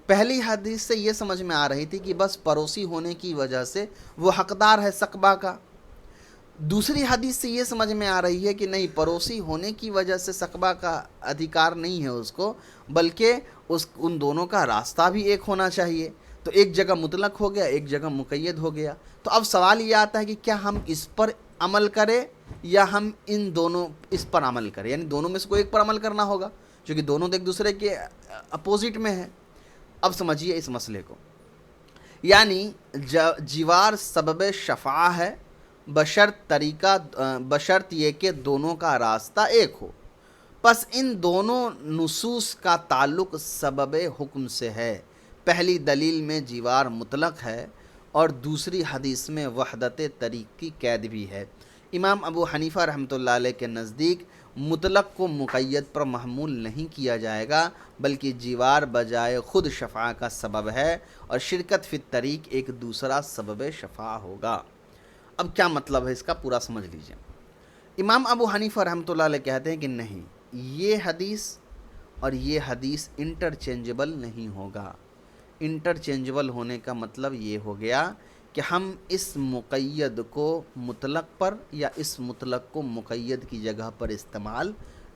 پہلی حدیث سے یہ سمجھ میں آ رہی تھی کہ بس پڑوسی ہونے کی وجہ سے وہ حقدار ہے سقبہ کا، دوسری حدیث سے یہ سمجھ میں آ رہی ہے کہ نہیں، پڑوسی ہونے کی وجہ سے سقبہ کا ادھیکار نہیں ہے اس کو، بلکہ ان دونوں کا راستہ بھی ایک ہونا چاہیے۔ تو ایک جگہ مطلق ہو گیا، ایک جگہ مقید ہو گیا۔ تو اب سوال یہ آتا ہے کہ کیا ہم اس پر عمل کریں یا ہم ان دونوں اس پر عمل کریں، یعنی دونوں میں سے کوئی ایک پر عمل کرنا ہوگا، کیونکہ دونوں ایک دوسرے کے اپوزٹ میں ہیں۔ اب سمجھیے اس مسئلے کو، یعنی جوار سبب شفاعہ ہے بشرط یہ کہ دونوں کا راستہ ایک ہو، پس ان دونوں نصوص کا تعلق سبب حکم سے ہے۔ پہلی دلیل میں جوار مطلق ہے اور دوسری حدیث میں وحدت طریق کی قید بھی ہے۔ امام ابو حنیفہ رحمۃ اللہ علیہ کے نزدیک مطلق کو مقید پر محمول نہیں کیا جائے گا، بلکہ جیوار بجائے خود شفاعہ کا سبب ہے، اور شرکت فی الطریق ایک دوسرا سبب شفاعہ ہوگا۔ اب کیا مطلب ہے اس کا پورا سمجھ لیجئے۔ امام ابو حنیفہ رحمۃ اللہ علیہ کہتے ہیں کہ نہیں، یہ حدیث اور یہ حدیث انٹرچینجبل نہیں ہوگا۔ انٹرچینجبل ہونے کا مطلب یہ ہو گیا کہ ہم اس مقید کو مطلق پر یا اس مطلق کو مقید کی جگہ پر استعمال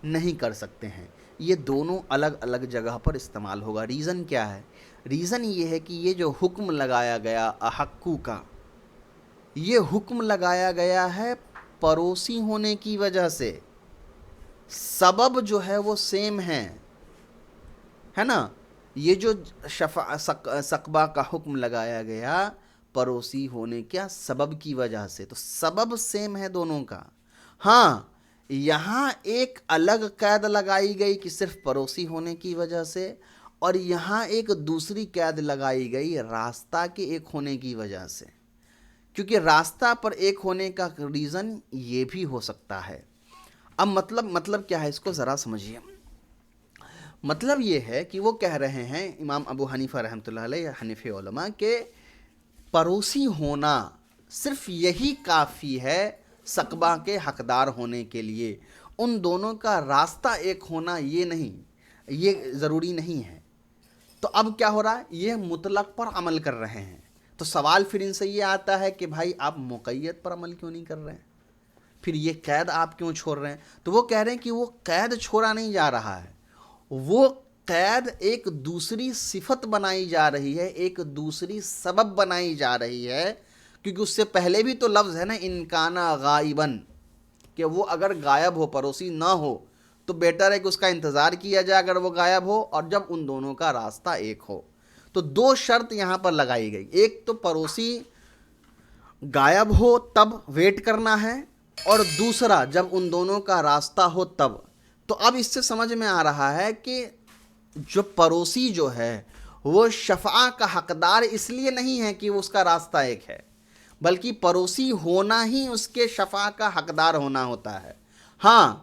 نہیں کر سکتے ہیں، یہ دونوں الگ الگ جگہ پر استعمال ہوگا۔ ریزن کیا ہے؟ ریزن یہ ہے کہ یہ جو حکم لگایا گیا احقو کا، یہ حکم لگایا گیا ہے پڑوسی ہونے کی وجہ سے، سبب جو ہے وہ سیم ہے نا۔ یہ جو سقبہ کا حکم لگایا گیا پڑوسی ہونے کیا سبب کی وجہ سے، تو سبب سیم ہے دونوں کا۔ ہاں، یہاں ایک الگ قید لگائی گئی کہ صرف پڑوسی ہونے کی وجہ سے، اور یہاں ایک دوسری قید لگائی گئی راستہ کے ایک ہونے کی وجہ سے، کیونکہ راستہ پر ایک ہونے کا ریزن یہ بھی ہو سکتا ہے۔ اب مطلب کیا ہے، اس کو ذرا سمجھیے۔ مطلب یہ ہے کہ وہ کہہ رہے ہیں امام ابو حنیفہ رحمۃ اللہ علیہ، حنفی علماء، کہ پڑوسی ہونا صرف یہی کافی ہے سقبہ کے حقدار ہونے کے لیے، ان دونوں کا راستہ ایک ہونا یہ ضروری نہیں ہے۔ تو اب کیا ہو رہا ہے، یہ مطلق پر عمل کر رہے ہیں، تو سوال پھر ان سے یہ آتا ہے کہ بھائی آپ مقید پر عمل کیوں نہیں کر رہے ہیں، پھر یہ قید آپ کیوں چھوڑ رہے ہیں؟ تو وہ کہہ رہے ہیں کہ وہ قید چھوڑا نہیں جا رہا ہے، وہ قید ایک دوسری صفت بنائی جا رہی ہے، ایک دوسری سبب بنائی جا رہی ہے، کیونکہ اس سے پہلے بھی تو لفظ ہے نا انکانا غائباً، کہ وہ اگر غائب ہو، پڑوسی نہ ہو، تو بیٹر ہے کہ اس کا انتظار کیا جائے اگر وہ غائب ہو، اور جب ان دونوں کا راستہ ایک ہو۔ تو دو شرط یہاں پر لگائی گئی، ایک تو پڑوسی غائب ہو تب ویٹ کرنا ہے، اور دوسرا جب ان دونوں کا راستہ ہو تب۔ تو اب اس سے سمجھ میں آ رہا ہے کہ جو پڑوسی جو ہے وہ شفاعہ کا حقدار اس لیے نہیں ہے کہ وہ اس کا راستہ ایک ہے، بلکہ پڑوسی ہونا ہی اس کے شفاعہ کا حقدار ہونا ہوتا ہے۔ ہاں،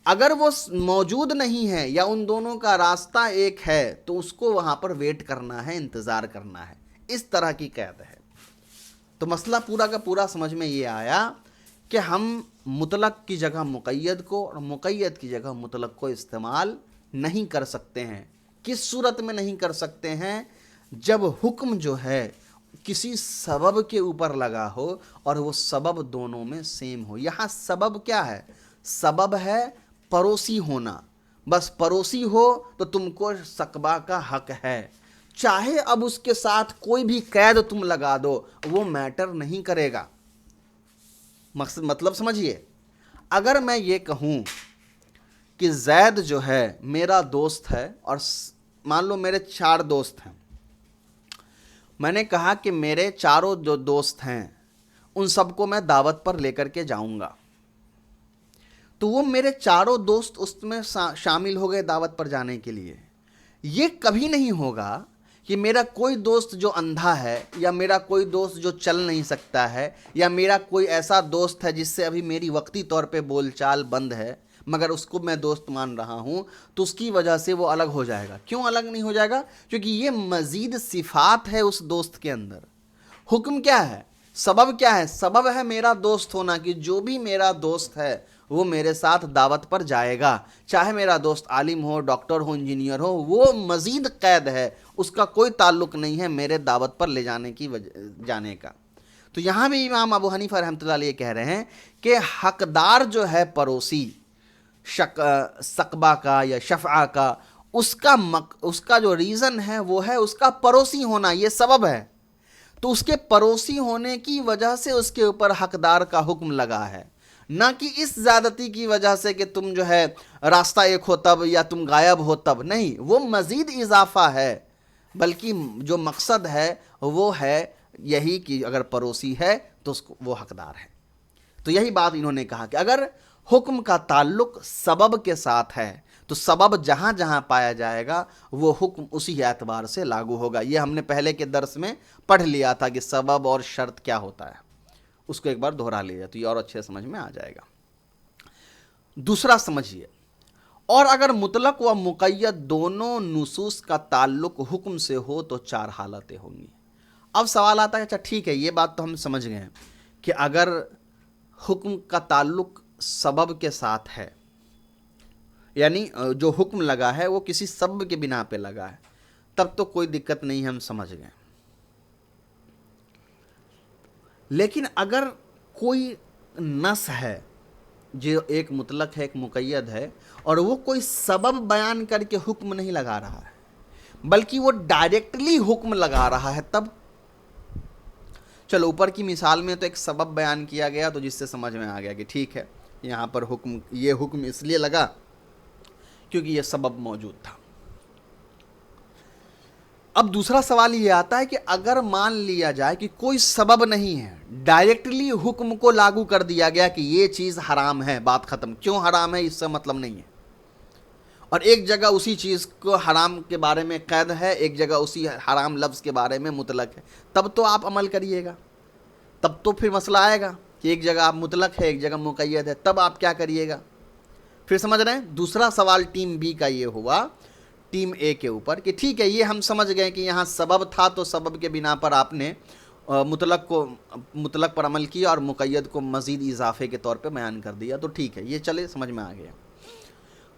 اگر وہ موجود نہیں ہے یا ان دونوں کا راستہ ایک ہے تو اس کو وہاں پر ویٹ کرنا ہے، انتظار کرنا ہے، اس طرح کی قید ہے۔ تو مسئلہ پورا کا پورا سمجھ میں یہ آیا کہ ہم مطلق کی جگہ مقید کو اور مقید کی جگہ مطلق کو استعمال نہیں کر سکتے ہیں۔ کس صورت میں نہیں کر سکتے ہیں؟ جب حکم جو ہے کسی سبب کے اوپر لگا ہو اور وہ سبب دونوں میں سیم ہو۔ یہاں سبب کیا ہے؟ سبب ہے پڑوسی ہونا، بس پڑوسی ہو تو تم کو سقبہ کا حق ہے، چاہے اب اس کے ساتھ کوئی بھی قید تم لگا دو وہ میٹر نہیں کرے گا۔ مطلب سمجھیے، اگر میں یہ کہوں کہ زید جو ہے میرا دوست ہے، اور مان لو میرے 4 دوست ہیں، میں نے کہا کہ میرے چاروں جو دوست ہیں ان سب کو میں دعوت پر لے کر کے جاؤں گا، تو وہ میرے چاروں دوست اس میں شامل ہو گئے دعوت پر جانے کے لیے۔ یہ کبھی نہیں ہوگا کہ میرا کوئی دوست جو اندھا ہے، یا میرا کوئی دوست جو چل نہیں سکتا ہے، یا میرا کوئی ایسا دوست ہے جس سے ابھی میری وقتی طور پہ بول چال بند ہے مگر اس کو میں دوست مان رہا ہوں، تو اس کی وجہ سے وہ الگ ہو جائے گا۔ کیوں الگ نہیں ہو جائے گا؟ کیونکہ یہ مزید صفات ہے اس دوست کے اندر۔ حکم کیا ہے؟ سبب کیا ہے؟ سبب ہے میرا دوست ہونا، کہ جو بھی میرا دوست ہے وہ میرے ساتھ دعوت پر جائے گا، چاہے میرا دوست عالم ہو، ڈاکٹر ہو، انجینئر ہو، وہ مزید قید ہے، اس کا کوئی تعلق نہیں ہے میرے دعوت پر لے جانے کا۔ تو یہاں بھی امام ابو حنیفہ رحمۃ اللہ علیہ کہہ رہے ہیں کہ حقدار جو ہے پڑوسی سقبہ کا یا شفعہ کا، اس کا جو ریزن ہے وہ ہے اس کا پڑوسی ہونا، یہ سبب ہے۔ تو اس کے پڑوسی ہونے کی وجہ سے اس کے اوپر حقدار کا حکم لگا ہے، نہ کہ اس زیادتی کی وجہ سے کہ تم جو ہے راستہ ایک ہو تب یا تم غائب ہو تب، نہیں، وہ مزید اضافہ ہے، بلکہ جو مقصد ہے وہ ہے یہی کہ اگر پڑوسی ہے تو وہ حقدار ہے۔ تو یہی بات انہوں نے کہا کہ اگر حکم کا تعلق سبب کے ساتھ ہے تو سبب جہاں جہاں پایا جائے گا وہ حکم اسی اعتبار سے لاگو ہوگا. یہ ہم نے پہلے کے درس میں پڑھ لیا تھا کہ سبب اور شرط کیا ہوتا ہے, اس کو ایک بار دہرا لیا تو یہ اور اچھے سمجھ میں آ جائے گا. دوسرا سمجھیے, اور اگر مطلق و مقید دونوں نصوص کا تعلق حکم سے ہو تو 4 حالتیں ہوں گی. اب سوال آتا ہے, اچھا ٹھیک ہے یہ بات تو ہم سمجھ گئے کہ اگر حکم کا تعلق سبب کے ساتھ ہے, یعنی جو حکم لگا ہے وہ کسی سبب کے بنا پہ لگا ہے, تب تو کوئی دقت نہیں, ہم سمجھ گئے. لیکن اگر کوئی نص ہے جو ایک مطلق ہے ایک مقید ہے اور وہ کوئی سبب بیان کر کے حکم نہیں لگا رہا ہے بلکہ وہ ڈائریکٹلی حکم لگا رہا ہے, تب چلو اوپر کی مثال میں تو ایک سبب بیان کیا گیا تو جس سے سمجھ میں آ گیا کہ ٹھیک ہے یہاں پر یہ حکم اس لیے لگا کیونکہ یہ سبب موجود تھا. اب دوسرا سوال یہ آتا ہے کہ اگر مان لیا جائے کہ کوئی سبب نہیں ہے, ڈائریکٹلی حکم کو لاگو کر دیا گیا کہ یہ چیز حرام ہے, بات ختم. کیوں حرام ہے اس سے مطلب نہیں ہے, اور ایک جگہ اسی چیز کو حرام کے بارے میں قید ہے, ایک جگہ اسی حرام لفظ کے بارے میں مطلق ہے, تب تو آپ عمل کریے گا. تب تو پھر مسئلہ آئے گا کہ ایک جگہ آپ مطلق ہے ایک جگہ مقید ہے, تب آپ کیا کریے گا. پھر سمجھ رہے ہیں. دوسرا سوال ٹیم بی کا یہ ہوا ٹیم اے کے اوپر کہ ٹھیک ہے یہ ہم سمجھ گئے کہ یہاں سبب تھا تو سبب کے بنا پر آپ نے مطلق پر عمل کیا اور مقید کو مزید اضافے کے طور پہ بیان کر دیا, تو ٹھیک ہے یہ چلے سمجھ میں آ گیا.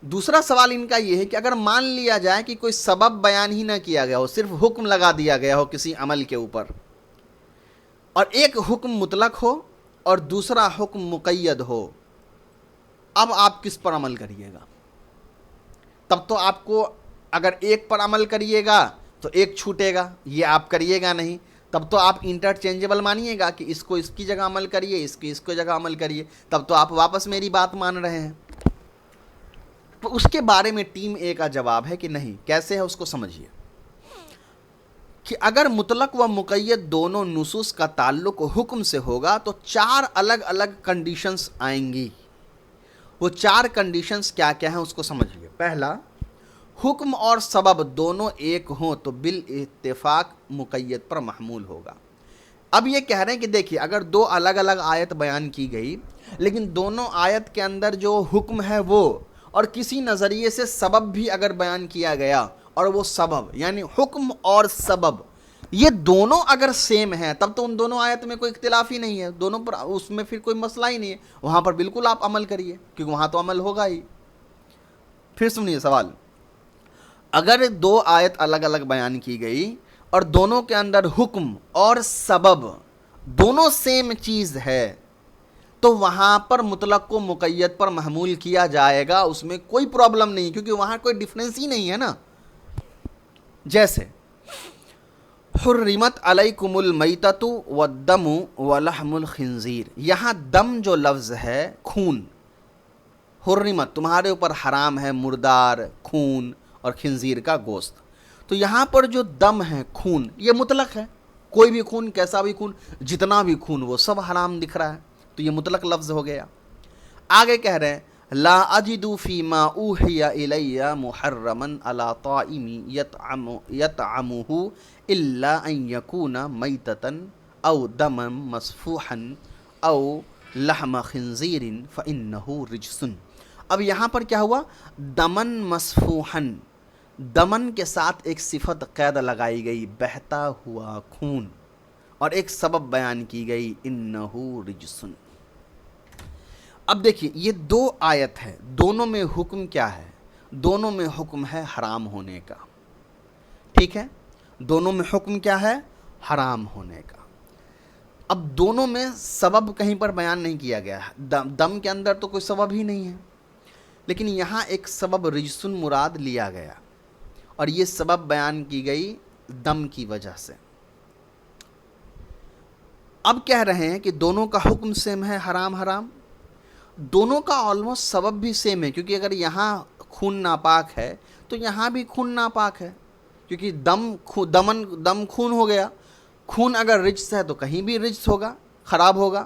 دوسرا سوال ان کا یہ ہے کہ اگر مان لیا جائے کہ کوئی سبب بیان ہی نہ کیا گیا ہو, صرف حکم لگا دیا گیا ہو کسی عمل کے اوپر, اور ایک حکم مطلق ہو اور دوسرا حکم مقید ہو, اب آپ کس پر عمل کریے گا. تب تو آپ کو اگر ایک پر عمل کریے گا تو ایک چھوٹے گا, یہ آپ کریے گا نہیں, تب تو آپ انٹرچینجبل مانیے گا کہ اس کو اس کی جگہ عمل کریے اس کی جگہ عمل کریے, تب تو آپ واپس میری بات مان رہے ہیں. تو اس کے بارے میں ٹیم اے کا جواب ہے کہ نہیں. کیسے ہے اس کو سمجھیے کہ اگر مطلق و مقید دونوں نصوص کا تعلق حکم سے ہوگا تو 4 الگ الگ کنڈیشنز آئیں گی. وہ 4 کنڈیشنز کیا کیا ہیں اس کو سمجھیے. پہلا, حکم اور سبب دونوں ایک ہوں تو بالاتفاق مقید پر محمول ہوگا. اب یہ کہہ رہے ہیں کہ دیکھیے اگر 2 الگ الگ آیت بیان کی گئی لیکن دونوں آیت کے اندر جو حکم ہے وہ اور کسی نظریے سے سبب بھی اگر بیان کیا گیا اور وہ سبب یعنی حکم اور سبب یہ دونوں اگر سیم ہیں تب تو ان دونوں آیت میں کوئی اختلاف ہی نہیں ہے, دونوں پر اس میں پھر کوئی مسئلہ ہی نہیں ہے, وہاں پر بالکل آپ عمل کریے کیونکہ وہاں تو عمل ہوگا ہی. پھر سنیے سوال, اگر 2 آیت الگ الگ بیان کی گئی اور دونوں کے اندر حکم اور سبب دونوں سیم چیز ہے تو وہاں پر مطلق کو مقید پر محمول کیا جائے گا, اس میں کوئی پرابلم نہیں کیونکہ وہاں کوئی ڈیفرنس ہی نہیں ہے نا. جیسے حرمت علیکم المیتۃ والدم ولحم الخنزیر, یہاں دم جو لفظ ہے خون, حرمت تمہارے اوپر حرام ہے مردار خون اور خنزیر کا گوشت. تو یہاں پر جو دم ہے خون یہ مطلق ہے, کوئی بھی خون کیسا بھی خون جتنا بھی خون وہ سب حرام دکھ رہا ہے, تو یہ مطلق لفظ ہو گیا. آگے کہہ رہے ہیں لا اجد فیما اوحی الی محرما علی طاعم یطعمہ الا ان یکون میتۃ او دما مسفوحا او لحم خنزیر فانہ رجس. اب یہاں پر کیا ہوا, دمن مسفوحن, دمن کے ساتھ ایک صفت قید لگائی گئی بہتا ہوا خون, اور ایک سبب بیان کی گئی انہ رجس. اب دیکھیے یہ 2 آیت ہے, دونوں میں حکم کیا ہے, دونوں میں حکم ہے حرام ہونے کا. ٹھیک ہے, دونوں میں حکم کیا ہے, حرام ہونے کا. اب دونوں میں سبب کہیں پر بیان نہیں کیا گیا ہے, دم کے اندر تو کوئی سبب ہی نہیں ہے, لیکن یہاں ایک سبب رجسن مراد لیا گیا اور یہ سبب بیان کی گئی دم کی وجہ سے. اب کہہ رہے ہیں کہ دونوں کا حکم سیم ہے حرام حرام, دونوں کا آلموسٹ سبب بھی سیم ہے کیونکہ اگر یہاں خون ناپاک ہے تو یہاں بھی خون ناپاک ہے کیونکہ دم خون ہو گیا, خون اگر رجس ہے تو کہیں بھی رجس ہوگا, خراب ہوگا,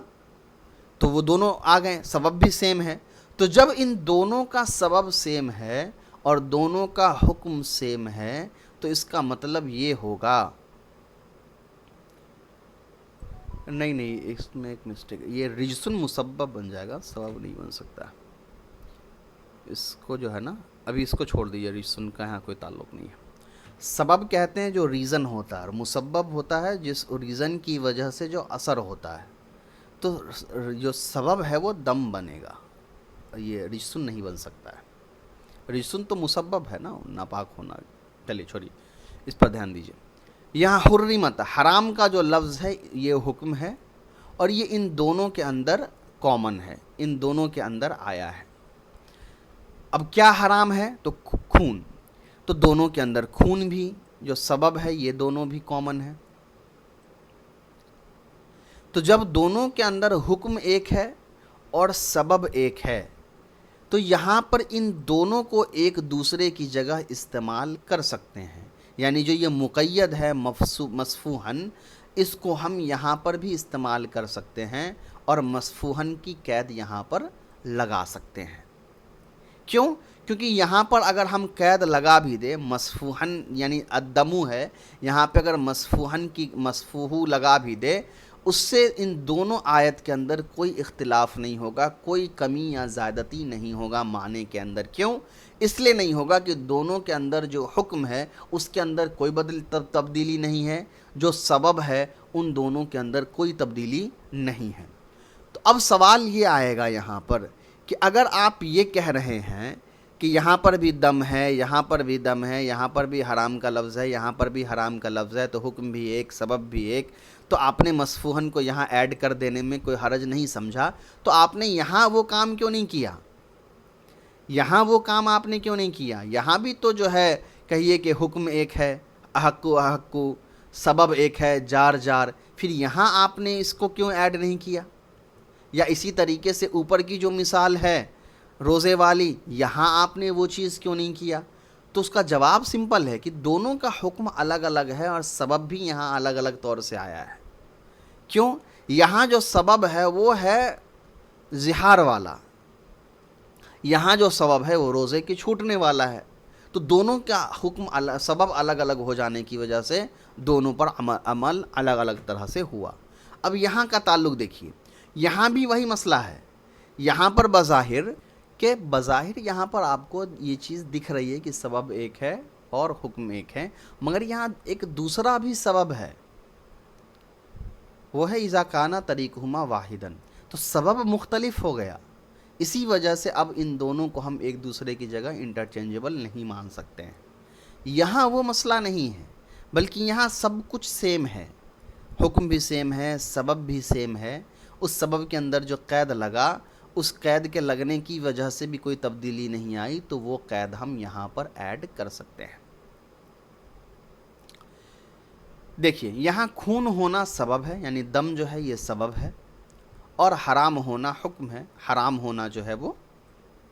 تو وہ دونوں آ گئے, سبب بھی سیم ہے. تو جب ان دونوں کا سبب سیم ہے اور دونوں کا حکم سیم ہے تو اس کا مطلب یہ ہوگا، نہیں اس میں ایک مسٹیک، یہ رجسن مسبب بن جائے گا، سبب نہیں بن سکتا، اس کو جو ہے نا ابھی اس کو چھوڑ دیجیے، رجسن کا یہاں کوئی تعلق نہیں ہے۔ سبب کہتے ہیں جو ریزن ہوتا ہے، اور مسبب ہوتا ہے جس ریزن کی وجہ سے جو اثر ہوتا ہے، تو جو سبب ہے وہ دم بنے گا، یہ رجسن نہیں بن سکتا ہے، رجسن تو مسبب ہے نا، ناپاک ہونا۔ چلیے چھوڑیے، اس پر دھیان دیجیے۔ یہاں حرمت، حرام کا جو لفظ ہے یہ حکم ہے، اور یہ ان دونوں کے اندر کامن ہے، ان دونوں کے اندر آیا ہے۔ اب کیا حرام ہے؟ تو خون، تو دونوں کے اندر خون بھی جو سبب ہے یہ دونوں بھی کامن ہے۔ تو جب دونوں کے اندر حکم ایک ہے اور سبب ایک ہے تو یہاں پر ان دونوں کو ایک دوسرے کی جگہ استعمال کر سکتے ہیں، یعنی جو یہ مقید ہے مصفوحاً، اس کو ہم یہاں پر بھی استعمال کر سکتے ہیں اور مصفوحاً کی قید یہاں پر لگا سکتے ہیں۔ کیوں؟ کیونکہ یہاں پر اگر ہم قید لگا بھی دیں، مصفوحاً یعنی الدمو ہے، یہاں پہ اگر مصفوحاً کی مصفوحو لگا بھی دے، اس سے ان دونوں آیت کے اندر کوئی اختلاف نہیں ہوگا، کوئی کمی یا زیادتی نہیں ہوگا معنی کے اندر۔ کیوں؟ اس لیے نہیں ہوگا کہ دونوں کے اندر جو حکم ہے اس کے اندر کوئی تبدیلی نہیں ہے، جو سبب ہے ان دونوں کے اندر کوئی تبدیلی نہیں ہے۔ تو اب سوال یہ آئے گا یہاں پر کہ اگر آپ یہ کہہ رہے ہیں کہ یہاں پر بھی دم ہے، یہاں پر بھی دم ہے، یہاں پر بھی حرام کا لفظ ہے، یہاں پر بھی حرام کا لفظ ہے، تو حکم بھی ایک، سبب بھی ایک، تو آپ نے مصفوحاً کو یہاں ایڈ کر دینے میں کوئی حرج نہیں سمجھا، تو آپ نے یہاں وہ کام کیوں نہیں کیا؟ یہاں وہ کام آپ نے کیوں نہیں کیا؟ یہاں بھی تو جو ہے کہیے کہ حکم ایک ہے، احقو احقو، سبب ایک ہے، جار جار، پھر یہاں آپ نے اس کو کیوں ایڈ نہیں کیا؟ یا اسی طریقے سے اوپر کی جو مثال ہے روزے والی، یہاں آپ نے وہ چیز کیوں نہیں کیا؟ تو اس کا جواب سمپل ہے کہ دونوں کا حکم الگ الگ ہے اور سبب بھی یہاں الگ الگ طور سے آیا ہے۔ کیوں؟ یہاں جو سبب ہے وہ ہے زہار والا، یہاں جو سبب ہے وہ روزے کے چھوٹنے والا ہے، تو دونوں کا حکم سبب الگ الگ ہو جانے کی وجہ سے دونوں پر عمل الگ الگ طرح سے ہوا۔ اب یہاں کا تعلق دیکھیے، یہاں بھی وہی مسئلہ ہے، یہاں پر بظاہر یہاں پر آپ کو یہ چیز دکھ رہی ہے کہ سبب ایک ہے اور حکم ایک ہے، مگر یہاں ایک دوسرا بھی سبب ہے، وہ ہے اذا کان طریقہما واحداً، تو سبب مختلف ہو گیا، اسی وجہ سے اب ان دونوں کو ہم ایک دوسرے کی جگہ انٹرچینجبل نہیں مان سکتے ہیں۔ یہاں وہ مسئلہ نہیں ہے، بلکہ یہاں سب کچھ سیم ہے، حکم بھی سیم ہے، سبب بھی سیم ہے، اس سبب کے اندر جو قید لگا، اس قید کے لگنے کی وجہ سے بھی کوئی تبدیلی نہیں آئی، تو وہ قید ہم یہاں پر ایڈ کر سکتے ہیں۔ دیکھیے یہاں خون ہونا سبب ہے، یعنی دم جو ہے یہ سبب ہے، اور حرام ہونا حکم ہے، حرام ہونا جو ہے وہ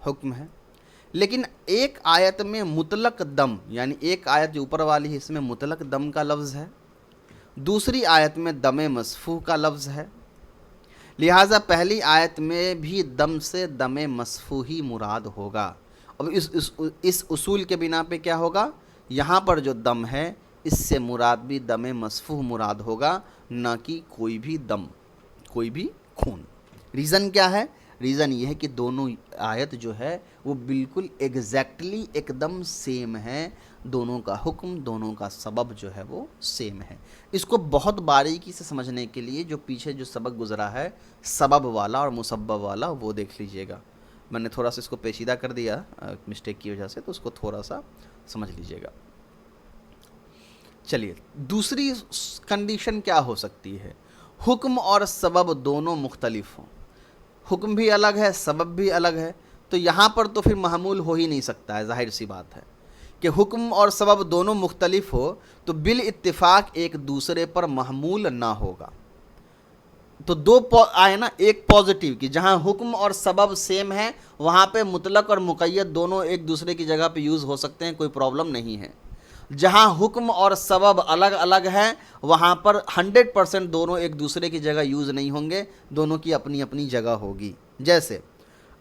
حکم ہے۔ لیکن ایک آیت میں مطلق دم، یعنی ایک آیت جو اوپر والی ہے اس میں مطلق دم کا لفظ ہے، دوسری آیت میں دم مسفوح کا لفظ ہے، لہٰذا پہلی آیت میں بھی دم سے دم مسفوحی مراد ہوگا، اور اس اصول کے بنا پہ کیا ہوگا، یہاں پر جو دم ہے اس سے مراد بھی دم مسفوح مراد ہوگا، نہ کہ کوئی بھی دم، کوئی بھی خون۔ ریزن کیا ہے؟ ریزن یہ ہے کہ دونوں آیت جو ہے وہ بالکل ایگزیکٹلی ایک دم سیم ہے، دونوں کا حکم، دونوں کا سبب جو ہے وہ سیم ہے۔ اس کو بہت باریکی سے سمجھنے کے لیے جو پیچھے جو سبق گزرا ہے سبب والا اور مسبب والا وہ دیکھ لیجئے گا، میں نے تھوڑا سا اس کو پیچیدہ کر دیا مسٹیک کی وجہ سے، تو اس کو تھوڑا سا سمجھ لیجئے گا۔ چلیے دوسری کنڈیشن کیا ہو سکتی ہے؟ حکم اور سبب دونوں مختلف ہوں، حکم بھی الگ ہے، سبب بھی الگ ہے، تو یہاں پر تو پھر محمول ہو ہی نہیں سکتا ہے، ظاہر سی بات ہے کہ حکم اور سبب دونوں مختلف ہو تو بالاتفاق ایک دوسرے پر محمول نہ ہوگا۔ تو دو آئے نا، ایک پازیٹیو کہ جہاں حکم اور سبب سیم ہے وہاں پہ مطلق اور مقید دونوں ایک دوسرے کی جگہ پہ یوز ہو سکتے ہیں، کوئی پرابلم نہیں ہے۔ جہاں حکم اور سبب الگ الگ ہیں وہاں پر 100% دونوں ایک دوسرے کی جگہ یوز نہیں ہوں گے، دونوں کی اپنی اپنی جگہ ہوگی۔ جیسے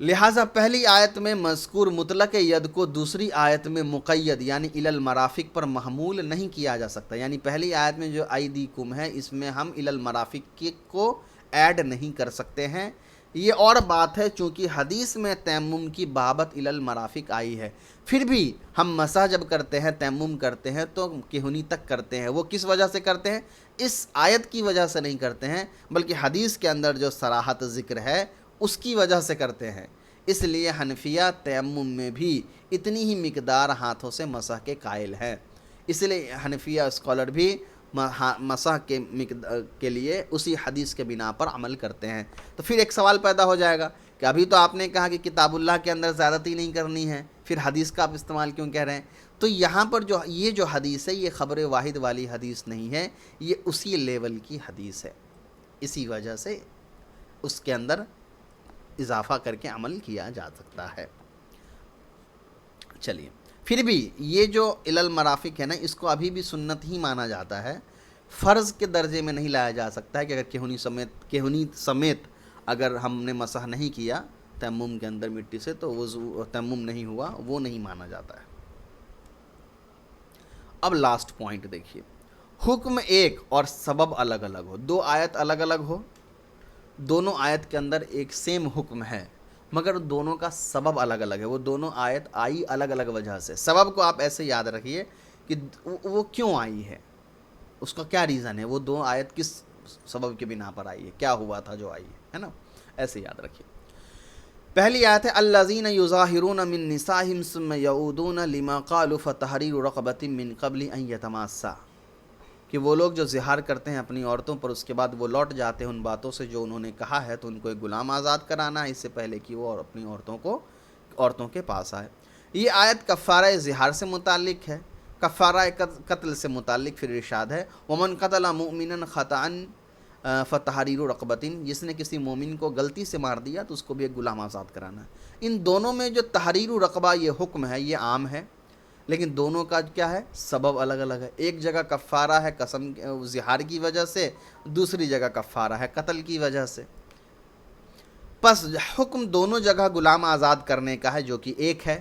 لہٰذا پہلی آیت میں مذکور مطلق ید کو دوسری آیت میں مقید یعنی الی المرافق پر محمول نہیں کیا جا سکتا. یعنی پہلی آیت میں جو ایدیکم ہے اس میں ہم الی المرافق کو ایڈ نہیں کر سکتے ہیں. یہ اور بات ہے چونکہ حدیث میں تیمم کی بابت الی المرافق آئی ہے. پھر بھی ہم مسح جب کرتے ہیں تیمم کرتے ہیں تو کہنی تک کرتے ہیں. وہ کس وجہ سے کرتے ہیں؟ اس آیت کی وجہ سے نہیں کرتے ہیں بلکہ حدیث کے اندر جو صراحت ذکر ہے اس کی وجہ سے کرتے ہیں. اس لیے حنفیہ تیمم میں بھی اتنی ہی مقدار ہاتھوں سے مسح کے قائل ہیں. اس لیے حنفیہ اسکالر بھی مسح کے لیے اسی حدیث کے بنا پر عمل کرتے ہیں. تو پھر ایک سوال پیدا ہو جائے گا کہ ابھی تو آپ نے کہا کہ کتاب اللہ کے اندر زیادتی نہیں کرنی ہے، پھر حدیث کا آپ استعمال کیوں کہہ رہے ہیں؟ تو یہاں پر جو حدیث ہے یہ خبر واحد والی حدیث نہیں ہے، یہ اسی لیول کی حدیث ہے. اسی وجہ سے اس کے اندر اضافہ کر کے عمل کیا جا سکتا ہے. چلیے پھر بھی یہ جو الی المرافق ہے نا اس کو ابھی بھی سنت ہی مانا جاتا ہے، فرض کے درجے میں نہیں لایا جا سکتا ہے کہ اگر کہنی سمیت اگر ہم نے مسح نہیں کیا تیمم کے اندر مٹی سے تو وضو تیمم نہیں ہوا، وہ نہیں مانا جاتا ہے. اب لاسٹ پوائنٹ دیکھیے، حکم ایک اور سبب الگ الگ ہو. دو آیت الگ الگ ہو، دونوں آیت کے اندر ایک سیم حکم ہے مگر دونوں کا سبب الگ الگ ہے. وہ دونوں آیت آئی الگ الگ وجہ سے. سبب کو آپ ایسے یاد رکھیے کہ وہ کیوں آئی ہے، اس کا کیا ریزن ہے، وہ دو آیت کس سبب کے بنا پر آئی ہے، کیا ہوا تھا جو آئی ہے نا، ایسے یاد رکھیے. پہلی آیت ہے الذین یظاہرون من نسائہم ثم یعودون لما قالوا فتحریر رقبۃ من قبل ان یتماسا، کہ وہ لوگ جو زہار کرتے ہیں اپنی عورتوں پر اس کے بعد وہ لوٹ جاتے ہیں ان باتوں سے جو انہوں نے کہا ہے تو ان کو ایک غلام آزاد کرانا ہے اس سے پہلے کہ وہ اپنی عورتوں کے پاس آئے. یہ آیت کفارہ زہار سے متعلق ہے. کفارہ قتل سے متعلق پھر ارشاد ہے ومن قتل مؤمنا خطأ فتحریر رقبۃ، جس نے کسی مومن کو غلطی سے مار دیا تو اس کو بھی ایک غلام آزاد کرانا ہے. ان دونوں میں جو تحریر رقبہ یہ حکم ہے یہ عام ہے لیکن دونوں کا کیا ہے، سبب الگ الگ ہے. ایک جگہ کفارہ ہے قسم زہار کی وجہ سے، دوسری جگہ کفارہ ہے قتل کی وجہ سے. پس حکم دونوں جگہ غلام آزاد کرنے کا ہے جو کہ ایک ہے.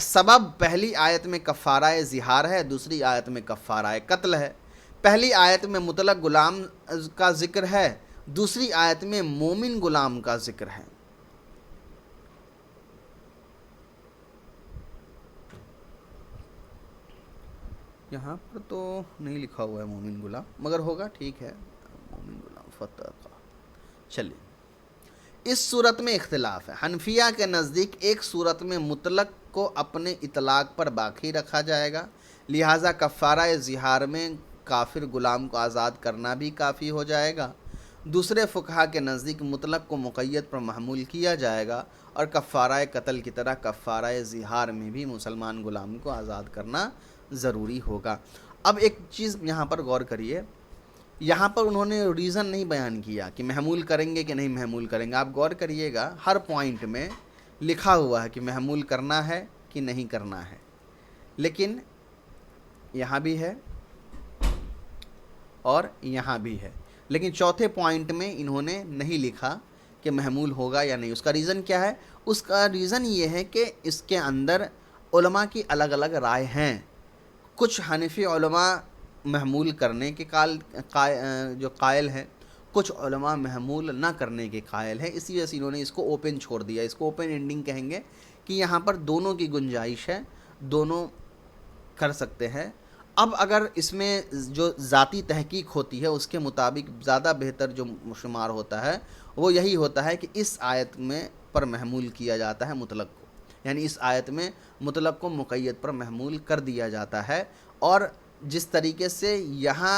سبب پہلی آیت میں کفارہ زہار ہے، دوسری آیت میں کفارہ قتل ہے. پہلی آیت میں مطلق غلام کا ذکر ہے، دوسری آیت میں مومن غلام کا ذکر ہے. یہاں پر تو نہیں لکھا ہوا ہے مومن غلام مگر ہوگا، ٹھیک ہے مومن غلام فتح. چلیے اس صورت میں اختلاف ہے. حنفیہ کے نزدیک ایک صورت میں مطلق کو اپنے اطلاق پر باقی رکھا جائے گا، لہٰذا کفارہ زہار میں کافر غلام کو آزاد کرنا بھی کافی ہو جائے گا. دوسرے فقہا کے نزدیک مطلق کو مقید پر محمول کیا جائے گا اور کفارہ قتل کی طرح کفارہ زہار میں بھی مسلمان غلام کو آزاد کرنا ضروری ہوگا. اب ایک چیز یہاں پر غور کریے، یہاں پر انہوں نے ریزن نہیں بیان کیا کہ محمول کریں گے کہ نہیں محمول کریں گے. آپ غور کریے گا ہر پوائنٹ میں لکھا ہوا ہے کہ محمول کرنا ہے کہ نہیں کرنا ہے، لیکن یہاں بھی ہے اور یہاں بھی ہے، لیکن چوتھے پوائنٹ میں انہوں نے نہیں لکھا کہ محمول ہوگا یا نہیں. اس کا ریزن کیا ہے؟ اس کا ریزن یہ ہے کہ اس کے اندر علماء کی الگ الگ رائے ہیں. کچھ حنفی علماء محمول کرنے کے جو قائل ہیں، کچھ علماء محمول نہ کرنے کے قائل ہیں. اسی وجہ سے انہوں نے اس کو اوپن چھوڑ دیا. اس کو اوپن اینڈنگ کہیں گے کہ یہاں پر دونوں کی گنجائش ہے، دونوں کر سکتے ہیں. اب اگر اس میں جو ذاتی تحقیق ہوتی ہے اس کے مطابق زیادہ بہتر جو شمار ہوتا ہے وہ یہی ہوتا ہے کہ اس آیت میں پر محمول کیا جاتا ہے مطلق کو، یعنی اس آیت میں مطلق کو مقید پر محمول کر دیا جاتا ہے. اور جس طریقے سے یہاں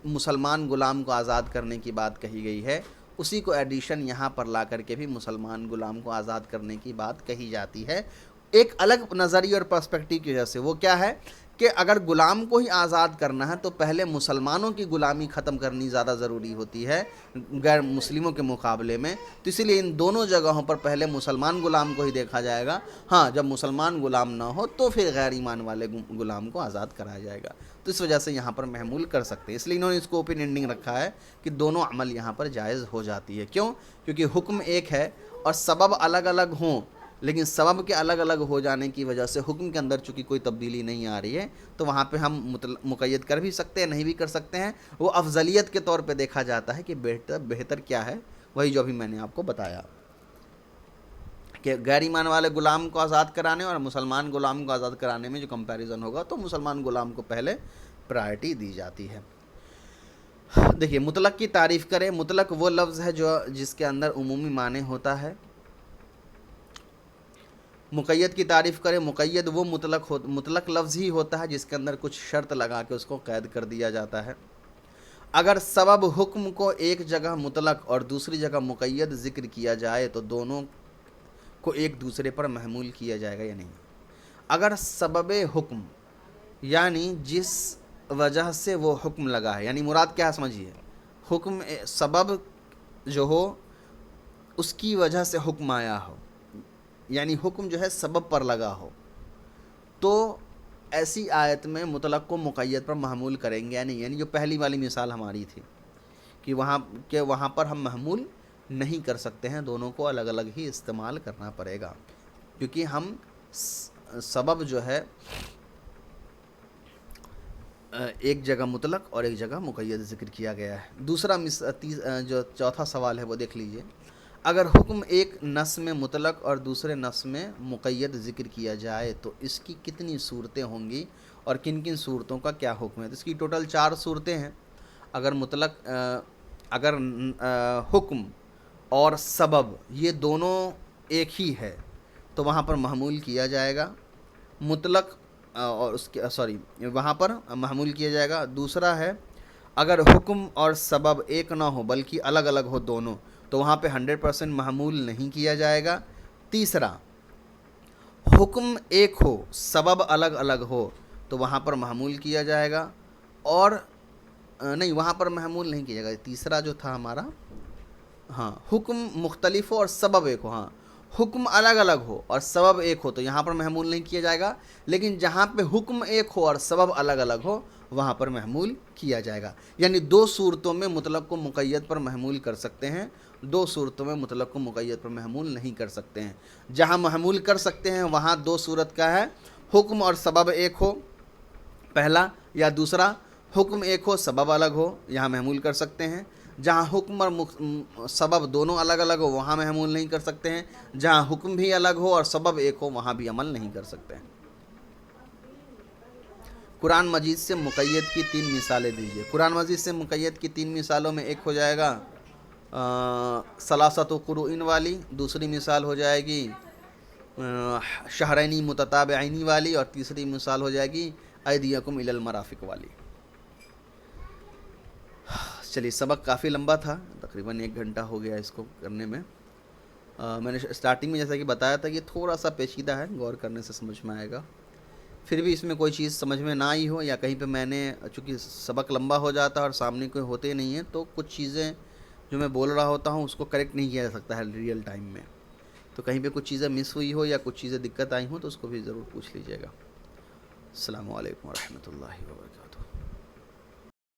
مسلمان غلام کو آزاد کرنے کی بات کہی گئی ہے اسی کو ایڈیشن یہاں پر لا کر کے بھی مسلمان غلام کو آزاد کرنے کی بات کہی جاتی ہے ایک الگ نظریے اور پرسپیکٹیو کی وجہ سے. وہ کیا ہے کہ اگر غلام کو ہی آزاد کرنا ہے تو پہلے مسلمانوں کی غلامی ختم کرنی زیادہ ضروری ہوتی ہے غیر مسلموں کے مقابلے میں، تو اسی لیے ان دونوں جگہوں پر پہلے مسلمان غلام کو ہی دیکھا جائے گا. ہاں جب مسلمان غلام نہ ہو تو پھر غیر ایمان والے غلام کو آزاد کرایا جائے گا. تو اس وجہ سے یہاں پر محمول کر سکتے ہیں، اس لیے انہوں نے اس کو اوپن اینڈنگ رکھا ہے کہ دونوں عمل یہاں پر جائز ہو جاتی ہے. کیوں؟ کیونکہ حکم ایک ہے اور سبب الگ الگ ہوں، لیکن سبب کے الگ الگ ہو جانے کی وجہ سے حکم کے اندر چونکہ کوئی تبدیلی نہیں آ رہی ہے، تو وہاں پہ ہم مقید کر بھی سکتے ہیں، نہیں بھی کر سکتے ہیں. وہ افضلیت کے طور پہ دیکھا جاتا ہے کہ بہتر کیا ہے، وہی جو ابھی میں نے آپ کو بتایا کہ غیر ایمان والے غلام کو آزاد کرانے اور مسلمان غلام کو آزاد کرانے میں جو کمپیریزن ہوگا تو مسلمان غلام کو پہلے پرائرٹی دی جاتی ہے. دیکھیے مطلق کی تعریف کریں. مطلق وہ لفظ ہے جس کے اندر عمومی معنی ہوتا ہے. مقید کی تعریف کریں. مقید وہ مطلق لفظ ہی ہوتا ہے جس کے اندر کچھ شرط لگا کے اس کو قید کر دیا جاتا ہے. اگر سبب حکم کو ایک جگہ مطلق اور دوسری جگہ مقید ذکر کیا جائے تو دونوں کو ایک دوسرے پر محمول کیا جائے گا یا نہیں. اگر سبب حکم یعنی جس وجہ سے وہ حکم لگا ہے، یعنی مراد کیا سمجھیے، حکم سبب جو ہو اس کی وجہ سے حکم آیا ہو، یعنی حکم جو ہے سبب پر لگا ہو، تو ایسی آیت میں مطلق کو مقید پر محمول کریں گے یا نہیں. یعنی جو پہلی والی مثال ہماری تھی کہ وہاں پر ہم محمول نہیں کر سکتے ہیں، دونوں کو الگ الگ ہی استعمال کرنا پڑے گا، کیونکہ ہم سبب جو ہے ایک جگہ مطلق اور ایک جگہ مقید ذکر کیا گیا ہے. دوسرا جو چوتھا سوال ہے وہ دیکھ لیجئے. اگر حکم ایک نص میں مطلق اور دوسرے نص میں مقید ذکر کیا جائے تو اس کی کتنی صورتیں ہوں گی اور کن کن صورتوں کا کیا حکم ہے؟ تو اس کی ٹوٹل 4 صورتیں ہیں. اگر حکم اور سبب یہ دونوں ایک ہی ہے تو وہاں پر محمول کیا جائے گا. مطلق اور اس کے وہاں پر محمول کیا جائے گا. دوسرا ہے اگر حکم اور سبب ایک نہ ہو بلکہ الگ الگ ہو دونوں تو وہاں پہ 100% محمول نہیں کیا جائے گا. تیسرا حکم ایک ہو سبب الگ الگ ہو تو وہاں پر محمول کیا جائے گا، اور نہیں وہاں پر محمول نہیں کیا جائے گا. تیسرا جو تھا ہمارا حکم مختلف ہو اور سبب ایک ہو. حکم الگ الگ ہو اور سبب ایک ہو تو یہاں پر محمول نہیں کیا جائے گا، لیکن جہاں پہ حکم ایک ہو اور سبب الگ الگ ہو وہاں پر محمول کیا جائے گا. یعنی 2 صورتوں میں مطلق کو مقید پر محمول کر سکتے ہیں، 2 صورتوں میں مطلق کو مقید پر محمول نہیں کر سکتے ہیں. جہاں محمول کر سکتے ہیں وہاں 2 صورت کا ہے، حکم اور سبب ایک ہو پہلا، یا دوسرا حکم ایک ہو سبب الگ ہو، یہاں محمول کر سکتے ہیں. جہاں حکم اور سبب دونوں الگ الگ ہو وہاں محمول نہیں کر سکتے ہیں. جہاں حکم بھی الگ ہو اور سبب ایک ہو وہاں بھی عمل نہیں کر سکتے ہیں. قرآن مجید سے مقید کی 3 مثالیں دیجیے. قرآن مجید سے مقید کی 3 مثالوں میں ایک ہو جائے گا ثلاثۃ قروء والی، دوسری مثال ہو جائے گی شہرین متتابعین والی، اور تیسری مثال ہو جائے گی ایدیکم الی المرافق والی. چلیے سبق کافی لمبا تھا، تقریباً 1 گھنٹہ ہو گیا اس کو کرنے میں. میں نے اسٹارٹنگ میں جیسا کہ بتایا تھا کہ تھوڑا سا پیچیدہ ہے، غور کرنے سے سمجھ میں آئے گا. پھر بھی اس میں کوئی چیز سمجھ میں نہ آئی ہو یا کہیں پہ میں نے چونکہ سبق لمبا ہو جاتا ہے اور سامنے کوئی ہوتے نہیں ہیں تو کچھ چیزیں جو میں بول رہا ہوتا ہوں اس کو کریکٹ نہیں کیا جا سکتا ہے ریئل ٹائم میں، تو کہیں پہ کچھ چیزیں مس ہوئی ہو یا کچھ چیزیں دقت آئی ہوں تو اس کو بھی ضرور پوچھ لیجیے گا. السلام علیکم ورحمۃ اللہ وبرکاتہ.